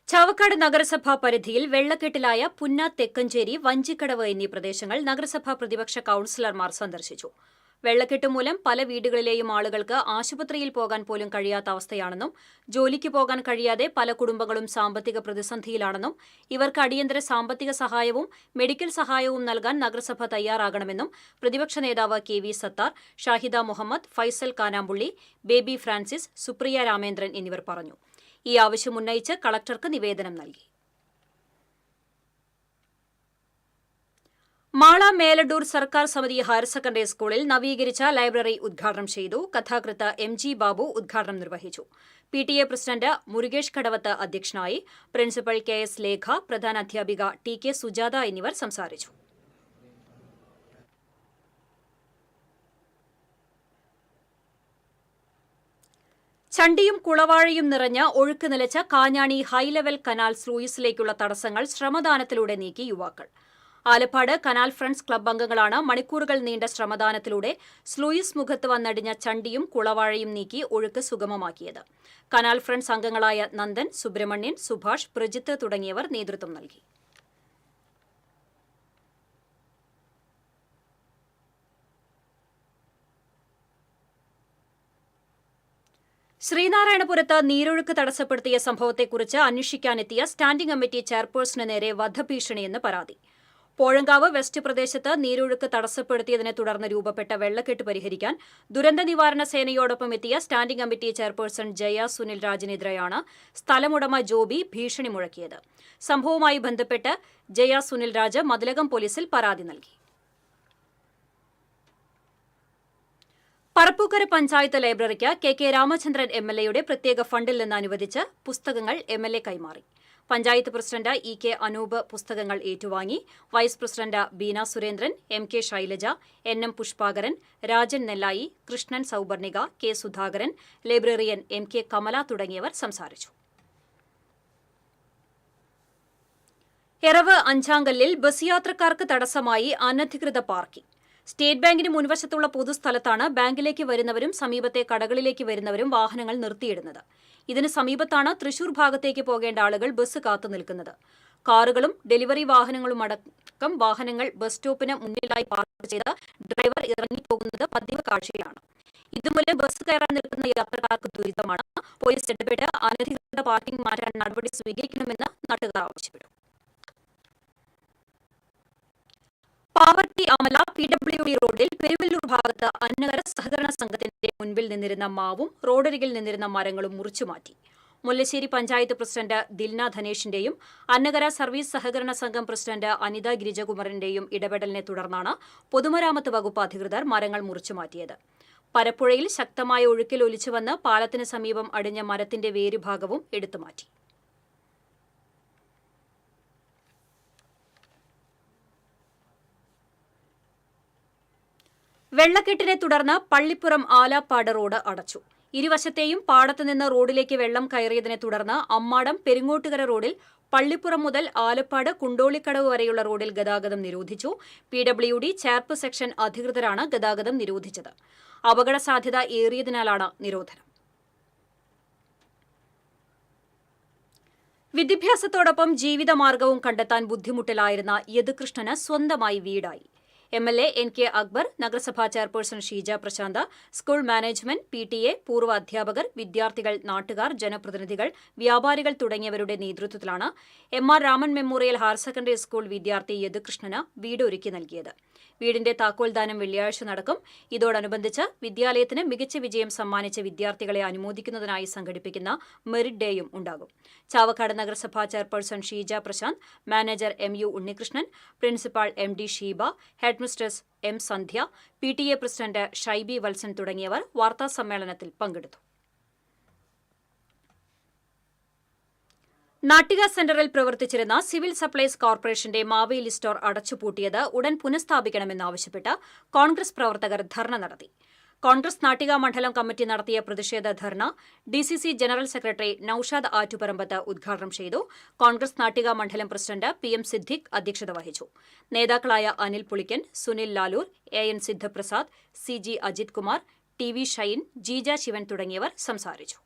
ചാവക്കാട് നഗരസഭാ പരിധിയിൽ വെള്ളക്കെട്ടിലായ പുന്ന, തെക്കഞ്ചേരി, വഞ്ചിക്കടവ് എന്നീ പ്രദേശങ്ങൾ നഗരസഭാ പ്രതിപക്ഷ കൌൺസിലർമാർ സന്ദർശിച്ചു. വെള്ളക്കെട്ട് മൂലം പല വീടുകളിലെയും ആളുകൾക്ക് ആശുപത്രിയിൽ പോകാൻ പോലും കഴിയാത്ത അവസ്ഥയാണെന്നും ജോലിക്ക് പോകാൻ കഴിയാതെ പല കുടുംബങ്ങളും സാമ്പത്തിക പ്രതിസന്ധിയിലാണെന്നും ഇവർക്ക് അടിയന്തര സാമ്പത്തിക സഹായവും മെഡിക്കൽ സഹായവും നൽകാൻ നഗരസഭ തയ്യാറാകണമെന്നും പ്രതിപക്ഷ നേതാവ് KV Sathar, Shahida Muhammed, Faisal Kanampully, Baby Francis, Supriya Ramendran എന്നിവർ പറഞ്ഞു. ഈ ആവശ്യം ഉന്നയിച്ച് കളക്ടർക്ക് നിവേദനം നൽകി. മാള മേലഡൂർ സർക്കാർ സമിതി ഹയർ സെക്കൻഡറി സ്കൂളിൽ നവീകരിച്ച ലൈബ്രറി ഉദ്ഘാടനം ചെയ്തു. കഥാകൃത്ത് MG ബാബു ഉദ്ഘാടനം നിർവഹിച്ചു. PTA പ്രസിഡന്റ് മുരുകേഷ് കടവത്ത് അധ്യക്ഷനായി. പ്രിൻസിപ്പൽ KS ലേഖ, പ്രധാനാധ്യാപിക TK സുജാത എന്നിവർ സംസാരിച്ചു. ചണ്ടിയും കുളവാഴയും നിറഞ്ഞ ഒഴുക്ക് നിലച്ച കാഞ്ഞാണി ഹൈലെവൽ കനാൽ സ്ലൂയിസിലേക്കുള്ള തടസ്സങ്ങൾ ശ്രമദാനത്തിലൂടെ നീക്കി യുവാക്കൾ. ആലപ്പാട് കനാൽ ഫ്രണ്ട്സ് ക്ലബ് അംഗങ്ങളാണ് മണിക്കൂറുകൾ നീണ്ട ശ്രമദാനത്തിലൂടെ സ്ലൂയിസ് മുഖത്ത് വന്നടിഞ്ഞ ചണ്ടിയും കുളവാഴയും നീക്കി ഒഴുക്ക് സുഗമമാക്കിയത്. കനാൽ ഫ്രണ്ട്സ് അംഗങ്ങളായ നന്ദൻ, സുബ്രഹ്മണ്യൻ, സുഭാഷ്, പ്രജിത്ത് തുടങ്ങിയവർ നേതൃത്വം നൽകി. ശ്രീനാരായണപുരത്ത് നീരൊഴുക്ക് തടസ്സപ്പെടുത്തിയ സംഭവത്തെക്കുറിച്ച് അന്വേഷിക്കാനെത്തിയ സ്റ്റാൻഡിംഗ് കമ്മിറ്റി ചെയർപേഴ്സണു നേരെ വധഭീഷണിയെന്ന് പരാതി. പോഴങ്കാവ് വെസ്റ്റ് പ്രദേശത്ത് നീരൊഴുക്ക് തടസ്സപ്പെടുത്തിയതിനെ തുടർന്ന് രൂപപ്പെട്ട വെള്ളക്കെട്ട് പരിഹരിക്കാൻ ദുരന്ത നിവാരണ സേനയോടൊപ്പം എത്തിയ standing committee chairperson Jaya Sunil രാജിനെതിരെയാണ് സ്ഥലമുടമ ജോബി ഭീഷണി മുഴക്കിയത്. സംഭവവുമായി ബന്ധപ്പെട്ട് ജയ സുനിൽ രാജ് മതിലകം പോലീസിൽ പരാതി നൽകി. പറപ്പൂക്കര പഞ്ചായത്ത് ലൈബ്രറിക്ക് KK രാമചന്ദ്രൻ MLA പ്രത്യേക ഫണ്ടിൽ നിന്ന് അനുവദിച്ച് പുസ്തകങ്ങൾ MLA കൈമാറി. പഞ്ചായത്ത് പ്രസിഡന്റ് EK അനൂപ് പുസ്തകങ്ങൾ ഏറ്റുവാങ്ങി. Vice president Beena Surendran, MK Shailaja, NM Pushpakaran, Rajan Nellayi, Krishnan Souvarnika, K Sudhakaran, librarian MK Kamala തുടങ്ങിയവർ സംസാരിച്ചു. എറവ് അഞ്ചാങ്കല്ലിൽ ബസ് യാത്രക്കാർക്ക് തടസ്സമായി അനധികൃത പാർക്കിംഗ്. സ്റ്റേറ്റ് ബാങ്കിന് മുൻവശത്തുള്ള പൊതുസ്ഥലത്താണ് ബാങ്കിലേക്ക് വരുന്നവരും സമീപത്തെ കടകളിലേക്ക് വരുന്നവരും വാഹനങ്ങൾ നിർത്തിയിടുന്നത്. ഇതിന് സമീപത്താണ് തൃശൂർ ഭാഗത്തേക്ക് പോകേണ്ട ആളുകൾ ബസ് കാത്തു നിൽക്കുന്നത്. കാറുകളും ഡെലിവറി വാഹനങ്ങളും അടക്കം വാഹനങ്ങൾ ബസ് സ്റ്റോപ്പിന് മുന്നിലായി പാർക്ക് ചെയ്ത് ഡ്രൈവർ ഇറങ്ങിപ്പോകുന്നത് പതിവ് കാഴ്ചയാണ്. ഇതുമൂലം ബസ് കയറാൻ നിൽക്കുന്ന യാത്രക്കാർക്ക് ദുരിതമാണ്. പോലീസ് ഇടപെട്ട് അനധികൃത പാർക്കിംഗ് മാറ്റാൻ നടപടി സ്വീകരിക്കണമെന്ന് നാട്ടുകാർ ആവശ്യപ്പെട്ടു. പാവർട്ടി അമല PWD റോഡിൽ പെരുവല്ലൂർ ഭാഗത്ത് അന്നകര സഹകരണ സംഘത്തിന്റെ മുൻപിൽ നിന്നിരുന്ന മാവും റോഡരികിൽ നിന്നിരുന്ന മരങ്ങളും മുറിച്ചുമാറ്റി. മുല്ലശ്ശേരി പഞ്ചായത്ത് പ്രസിഡന്റ് ദിൽന ധനേഷിന്റെയും അന്നകര സർവീസ് സഹകരണ സംഘം പ്രസിഡന്റ് അനിത ഗിരിജകുമാറിന്റെയും ഇടപെടലിനെ തുടർന്നാണ് പൊതുമരാമത്ത് വകുപ്പ് അധികൃതർ മരങ്ങൾ മുറിച്ചുമാറ്റിയത്. പരപ്പുഴയിൽ ശക്തമായ ഒഴുക്കിൽ ഒലിച്ചുവന്ന് പാലത്തിന് സമീപം അടിഞ്ഞ മരത്തിന്റെ വേരുഭാഗവും എടുത്തുമാറ്റി. വെള്ളക്കെട്ടിനെ തുടർന്ന് പള്ളിപ്പുറം ആലാപ്പാട് റോഡ് അടച്ചു. ഇരുവശത്തെയും പാടത്തുനിന്ന് റോഡിലേക്ക് വെള്ളം കയറിയതിനെ തുടർന്ന് അമ്മാടം പെരിങ്ങോട്ടുകര റോഡിൽ പള്ളിപ്പുറം മുതൽ ആലപ്പാട് കുണ്ടോളിക്കടവ് വരെയുള്ള റോഡിൽ ഗതാഗതം നിരോധിച്ചു. PWD ചേർപ്പ് സെക്ഷൻ അധികൃതരാണ് ഗതാഗതം നിരോധിച്ചത്. അപകട സാധ്യത ഏറിയതിനാലാണ് നിരോധനം. വിദ്യാഭ്യാസത്തോടൊപ്പം ജീവിതമാർഗവും കണ്ടെത്താൻ ബുദ്ധിമുട്ടിലായിരുന്ന യദുകൃഷ്ണന് സ്വന്തമായി വീടായി. MLA NK അക്ബർ, നഗരസഭാ chairperson Sheeja Prasanth, school management, PTA, പൂർവ്വ അധ്യാപകർ, വിദ്യാർത്ഥികൾ, നാട്ടുകാർ, ജനപ്രതിനിധികൾ, വ്യാപാരികൾ തുടങ്ങിയവരുടെ നേതൃത്വത്തിലാണ് MR Raman memorial higher secondary school വിദ്യാർത്ഥി യദുകൃഷ്ണന് വീട് ഒരുക്കി നൽകിയത്. വീടിന്റെ താക്കോൽദാനം വെള്ളിയാഴ്ച നടക്കും. ഇതോടനുബന്ധിച്ച് വിദ്യാലയത്തിന് മികച്ച വിജയം സമ്മാനിച്ച വിദ്യാർത്ഥികളെ അനുമോദിക്കുന്നതിനായി സംഘടിപ്പിക്കുന്ന മെറിറ്റ് ഡേയും ഉണ്ടാകും. ചാവക്കാട് നഗരസഭാ chairperson Sheeja Prasanth, manager MU Unnikrishnan, principal MD Sheeba, headmistress M Sandhya, PTA president Shaibi Valsan തുടങ്ങിയവർ വാർത്താസമ്മേളനത്തിൽ പങ്കെടുത്തു. നാട്ടിക സെന്ററിൽ പ്രവർത്തിച്ചിരുന്ന സിവിൽ സപ്ലൈസ് കോർപ്പറേഷന്റെ മാവേലി സ്റ്റോർ അടച്ചുപൂട്ടിയത് ഉടൻ പുനഃസ്ഥാപിക്കണമെന്നാവശ്യപ്പെട്ട് കോൺഗ്രസ് പ്രവർത്തകർ ധർണ നടത്തി. കോൺഗ്രസ് നാട്ടിക മണ്ഡലം കമ്മിറ്റി നടത്തിയ പ്രതിഷേധ dharna DCC general secretary Noushad Attuparambath ഉദ്ഘാടനം ചെയ്തു. കോൺഗ്രസ് നാട്ടിക മണ്ഡലം പ്രസിഡന്റ് PM സിദ്ദിഖ് അധ്യക്ഷത വഹിച്ചു. നേതാക്കളായ Anil Pulickan, Sunil Lalur, AN Sidhaprasad, CG Ajith Kumar, TV Shine, Jeeja Shivan തുടങ്ങിയവർ സംസാരിച്ചു.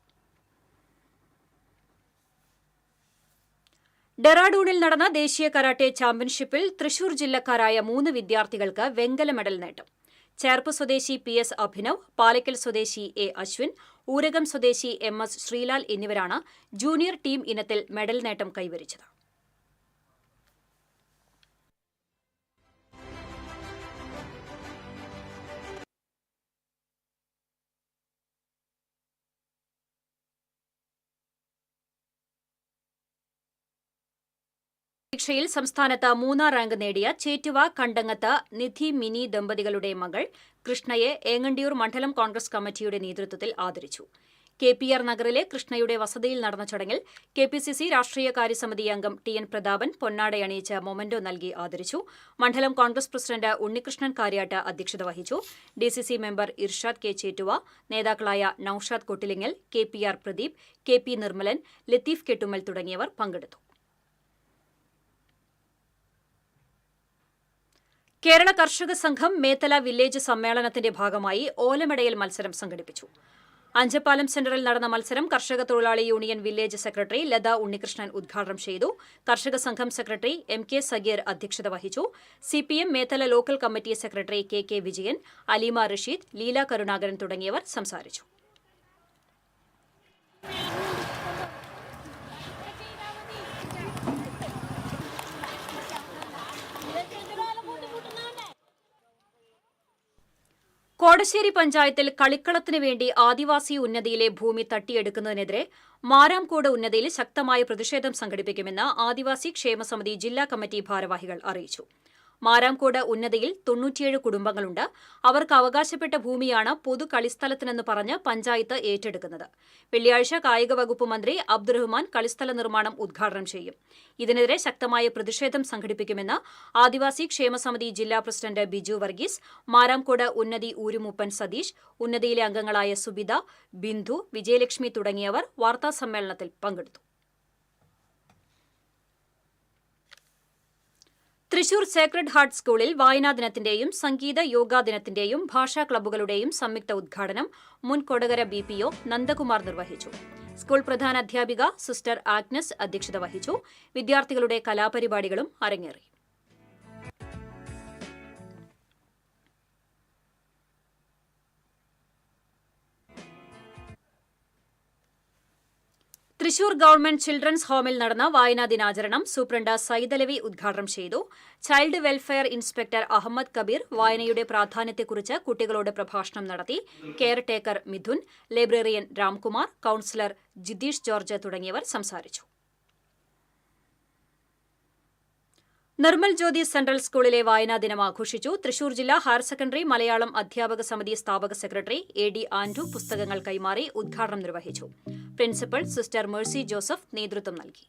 ഡെറാഡൂണിൽ നടന്ന ദേശീയ കരാട്ടെ ചാമ്പ്യൻഷിപ്പിൽ തൃശൂർ ജില്ലക്കാരായ 3 വിദ്യാർത്ഥികൾക്ക് വെങ്കല മെഡൽ നേട്ടം. ചേർപ്പ് സ്വദേശി PS അഭിനവ്, പാലക്കൽ സ്വദേശി A അശ്വിൻ, ഊരകം സ്വദേശി MS ശ്രീലാൽ എന്നിവരാണ് ജൂനിയർ ടീം ഇനത്തിൽ മെഡൽ നേട്ടം കൈവരിച്ചത്. പരീക്ഷയിൽ സംസ്ഥാനത്ത് 3ാം റാങ്ക് നേടിയ ചേറ്റുവ കണ്ടങ്ങത്ത് നിധി മിനി ദമ്പതികളുടെ മകൾ കൃഷ്ണയെ ഏങ്ങണ്ടിയൂർ മണ്ഡലം കോൺഗ്രസ് കമ്മിറ്റിയുടെ നേതൃത്വത്തിൽ ആദരിച്ചു. KPR നഗറിലെ കൃഷ്ണയുടെ വസതിയിൽ നടന്ന ചടങ്ങിൽ KPCC രാഷ്ട്രീയകാര്യസമിതി അംഗം TN പ്രതാപൻ പൊന്നാടയണിയിച്ച് മൊമന്റോ നൽകി ആദരിച്ചു. മണ്ഡലം കോൺഗ്രസ് പ്രസിഡന്റ് ഉണ്ണികൃഷ്ണൻ കാര്യാട്ട് അധ്യക്ഷത വഹിച്ചു. DCC member Irshad K Chettuva, നേതാക്കളായ നൌഷാദ് കൊട്ടിലിങ്ങൽ, KPR പ്രദീപ്, KP നിർമ്മലൻ, ലത്തീഫ് കെട്ടുമ്മൽ തുടങ്ങിയവർ പങ്കെടുത്തു. കേരള കർഷക സംഘം മേത്തല വില്ലേജ് സമ്മേളനത്തിന്റെ ഭാഗമായി ഓലമെടയിൽ മത്സരം സംഘടിപ്പിച്ചു. അഞ്ചപ്പാലം സെന്ററിൽ നടന്ന മത്സരം കർഷക തൊഴിലാളി union village secretary Latha Unnikrishnan ഉദ്ഘാടനം ചെയ്തു. കർഷക സംഘം സെക്രട്ടറി MK സഗീർ അധ്യക്ഷത വഹിച്ചു. CPM Methala local committee secretary KK Vijayan, Aleema Rasheed, Leela Karunakaran തുടങ്ങിയവർ സംസാരിച്ചു. കോടശ്ശേരി പഞ്ചായത്തിൽ കളിക്കളത്തിനു വേണ്ടി ആദിവാസി ഉന്നതിയിലെ ഭൂമി തട്ടിയെടുക്കുന്നതിനെതിരെ മാരാംകോട് ഉന്നതിയിൽ ശക്തമായ പ്രതിഷേധം സംഘടിപ്പിക്കുമെന്ന് ആദിവാസി ക്ഷേമസമിതി ജില്ലാ കമ്മിറ്റി ഭാരവാഹികൾ അറിയിച്ചു. മാരാംകോട് ഉന്നതിയിൽ 97 കുടുംബങ്ങളുണ്ട്. അവർക്ക് അവകാശപ്പെട്ട ഭൂമിയാണ് പൊതു കളിസ്ഥലത്തിനെന്ന് പറഞ്ഞ് പഞ്ചായത്ത് ഏറ്റെടുക്കുന്നത്. വെള്ളിയാഴ്ച കായിക വകുപ്പ് മന്ത്രി അബ്ദുറഹ്മാൻ കളിസ്ഥല നിർമ്മാണം ഉദ്ഘാടനം ചെയ്യും. ഇതിനെതിരെ ശക്തമായ പ്രതിഷേധം സംഘടിപ്പിക്കുമെന്ന് ആദിവാസി ക്ഷേമസമിതി ജില്ലാ പ്രസിഡന്റ് ബിജു വർഗീസ്, മാരാംകോട് ഉന്നതി ഊരുമൂപ്പൻ സതീഷ്, ഉന്നതിയിലെ അംഗങ്ങളായ സുബിത, ബിന്ദു, വിജയലക്ഷ്മി തുടങ്ങിയവർ വാർത്താസമ്മേളനത്തിൽ പങ്കെടുത്തു. തൃശൂർ സേക്രഡ് ഹാർട്ട് സ്കൂളിൽ വായനാ ദിനത്തിന്റെയും സംഗീത യോഗാ ദിനത്തിന്റെയും ഭാഷാ ക്ലബ്ബുകളുടെയും സംയുക്ത ഉദ്ഘാടനം മുൻ കൊടകര BPO നന്ദകുമാർ നിർവഹിച്ചു. സ്കൂൾ പ്രധാനാധ്യാപിക സിസ്റ്റർ ആഗ്നസ് അധ്യക്ഷത വഹിച്ചു. വിദ്യാർത്ഥികളുടെ കലാപരിപാടികളും അരങ്ങേറി. തൃശൂർ ഗവൺമെന്റ് ചിൽഡ്രൻസ് ഹോമിൽ നടന്ന വായനാ ദിനാചരണം സൂപ്രണ്ട് സൈദലവി ഉദ്ഘാടനം ചെയ്തു. Child welfare inspector Ahammed Kabeer വായനയുടെ പ്രാധാന്യത്തെക്കുറിച്ച് കുട്ടികളോട് പ്രഭാഷണം നടത്തി. Caretaker Mithun, librarian Ramkumar, councillor Jitheesh George തുടങ്ങിയവർ സംസാരിച്ചു. നിർമ്മൽ ജ്യോതി സെൻട്രൽ സ്കൂളിലെ വായനാ ദിനം ആഘോഷിച്ചു. തൃശൂർ ജില്ലാ ഹയർ സെക്കൻഡറി മലയാളം അധ്യാപക സമിതി സ്ഥാപക സെക്രട്ടറി AD ആൻഡ്രു പുസ്തകങ്ങൾ കൈമാറി ഉദ്ഘാടനം നിർവഹിച്ചു. പ്രിൻസിപ്പൽ സിസ്റ്റർ മേഴ്സി ജോസഫ് നേതൃത്വം നൽകി.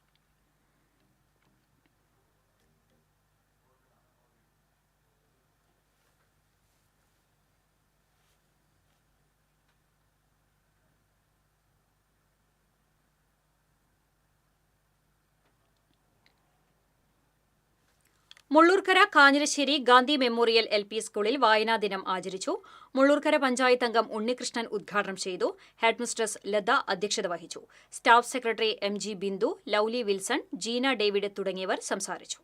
മുള്ളൂർക്കര കാഞ്ഞിരശ്ശേരി ഗാന്ധി മെമ്മോറിയൽ LP സ്കൂളിൽ വായനാ ദിനം ആചരിച്ചു. മുള്ളൂർക്കര പഞ്ചായത്ത് അംഗം ഉണ്ണികൃഷ്ണൻ ഉദ്ഘാടനം ചെയ്തു. ഹെഡ്മിസ്ട്രസ് ലത അധ്യക്ഷത വഹിച്ചു. Staff secretary MG Bindu, Lovely Wilson, Jeena David തുടങ്ങിയവർ സംസാരിച്ചു.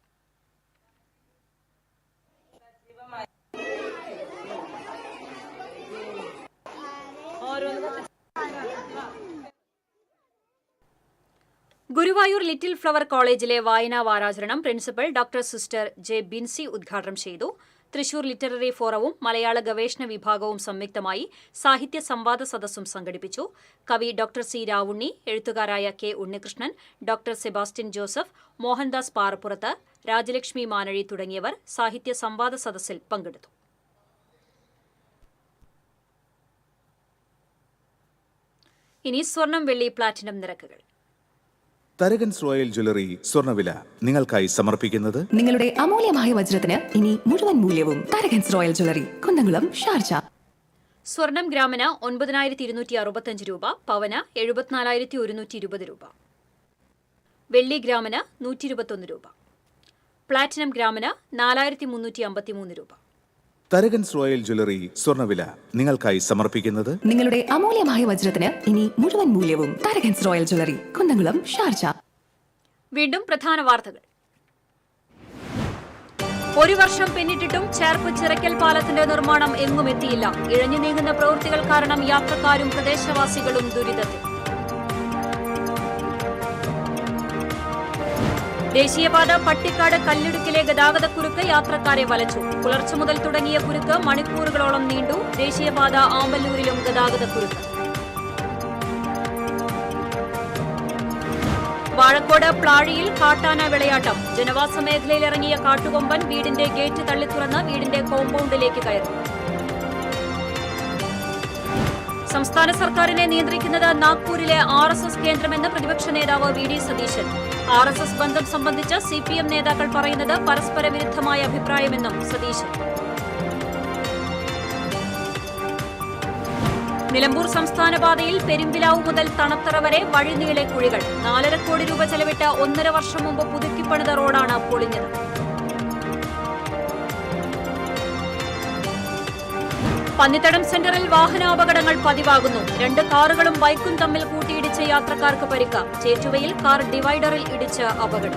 ഗുരുവായൂർ ലിറ്റിൽ ഫ്ലവർ കോളേജിലെ വായനാ വാരാചരണം principal doctor sister J. Binsy ഉദ്ഘാടനം ചെയ്തു. തൃശൂർ ലിറ്റററി ഫോറവും മലയാള ഗവേഷണ വിഭാഗവും സംയുക്തമായി സാഹിത്യ സംവാദ സദസ്സും സംഘടിപ്പിച്ചു. കവി ഡോക്ടർ C. രാവുണ്ണി, എഴുത്തുകാരായ K. Unnikrishnan, doctor Sebastian Joseph, Mohandas Parappurath, Rajalakshmi Manazhi തുടങ്ങിയവർ സാഹിത്യ സംവാദ സദസ്സിൽ പങ്കെടുത്തു. ഇനി സ്വർണം, വെള്ളി, പ്ലാറ്റിനം നിരക്കുകൾ. തരകൻസ് റോയൽ ജ്വല്ലറി സ്വർണ്ണവില നിങ്ങൾക്കായി സമർപ്പിക്കുന്നത് നിങ്ങളുടെ അമൂല്യമായ വജ്രത്തിന് ഇനി മുഴുവൻ മൂല്യവും Tharakans royal jewellery, Kunnamkulam, Sharjah. സ്വർണം ഗ്രാമിന് 9,265 രൂപ, പവന് 74,120 രൂപ. വെള്ളി ഗ്രാമിന് 121 രൂപ. പ്ലാറ്റിനം ഗ്രാമിന് 4,353 രൂപ. തരകൻസ് റോയൽ ജ്വല്ലറി സ്വർണ്ണവില നിങ്ങൾക്കായി സമർപ്പിക്കുന്നത് നിങ്ങളുടെ അമൂല്യമായ വജ്രത്തിന് ഇനി മുഴുവൻ മൂല്യവും Tharakans royal jewellery, Kunnamkulam, Sharjah. വീണ്ടും പ്രധാന വാർത്തകൾ. ഒരു വർഷം പിന്നിട്ടിട്ടും ചേർപ്പ് ചിറക്കൽ പാലത്തിന്റെ നിർമ്മാണം എങ്ങും എത്തിയില്ല. ഇഴഞ്ഞു നീങ്ങുന്ന പ്രവൃത്തികൾ കാരണം യാത്രക്കാരും പ്രദേശവാസികളും ദുരിതത്തിൽ. ദേശീയപാത പട്ടിക്കാട് കല്ലിടുക്കിലെ ഗതാഗതക്കുരുക്ക് യാത്രക്കാരെ വലച്ചു. പുലർച്ചെ മുതൽ തുടങ്ങിയ കുരുക്ക് മണിക്കൂറുകളോളം നീണ്ടു. ദേശീയപാത ആമ്പല്ലൂരിലും ഗതാഗതക്കുരുക്ക്. വാഴക്കോട് പ്ലാഴിയിൽ കാട്ടാന വിളയാട്ടം. ജനവാസ മേഖലയിലിറങ്ങിയ കാട്ടുകൊമ്പൻ വീടിന്റെ ഗേറ്റ് തള്ളിത്തുറന്ന് വീടിന്റെ കോമ്പൗണ്ടിലേക്ക് കയറി. സംസ്ഥാന സർക്കാരിനെ നിയന്ത്രിക്കുന്നത് നാഗ്പൂരിലെ RSS കേന്ദ്രമെന്ന് പ്രതിപക്ഷ നേതാവ് VD സതീശൻ. RSS ബന്ധം സംബന്ധിച്ച് CPM നേതാക്കൾ പറയുന്നത് പരസ്പര വിരുദ്ധമായ അഭിപ്രായമെന്നും സതീശൻ. നിലമ്പൂർ സംസ്ഥാന പാതയിൽ പെരുമ്പിലാവ് മുതൽ തണത്തറ വരെ വഴിനീളെ കുഴികൾ. 4.5 കോടി രൂപ ചെലവിട്ട് 1.5 വർഷം മുമ്പ് പുതുക്കിപ്പണിത റോഡാണ് പൊളിഞ്ഞത്. പന്നിത്തടം സെന്ററിൽ വാഹനാപകടങ്ങൾ പതിവാകുന്നു. 2 കാറുകളും ബൈക്കും തമ്മിൽ കൂട്ടിയിടിച്ച് യാത്രക്കാർക്ക് പരിക്ക്. ചേറ്റുവയിൽ കാർ ഡിവൈഡറിൽ ഇടിച്ച് അപകടം.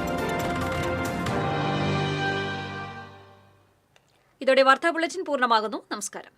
ഇതോടെ വാർത്താ ബുള്ളറ്റിൻ പൂർണ്ണമാകുന്നു. നമസ്കാരം.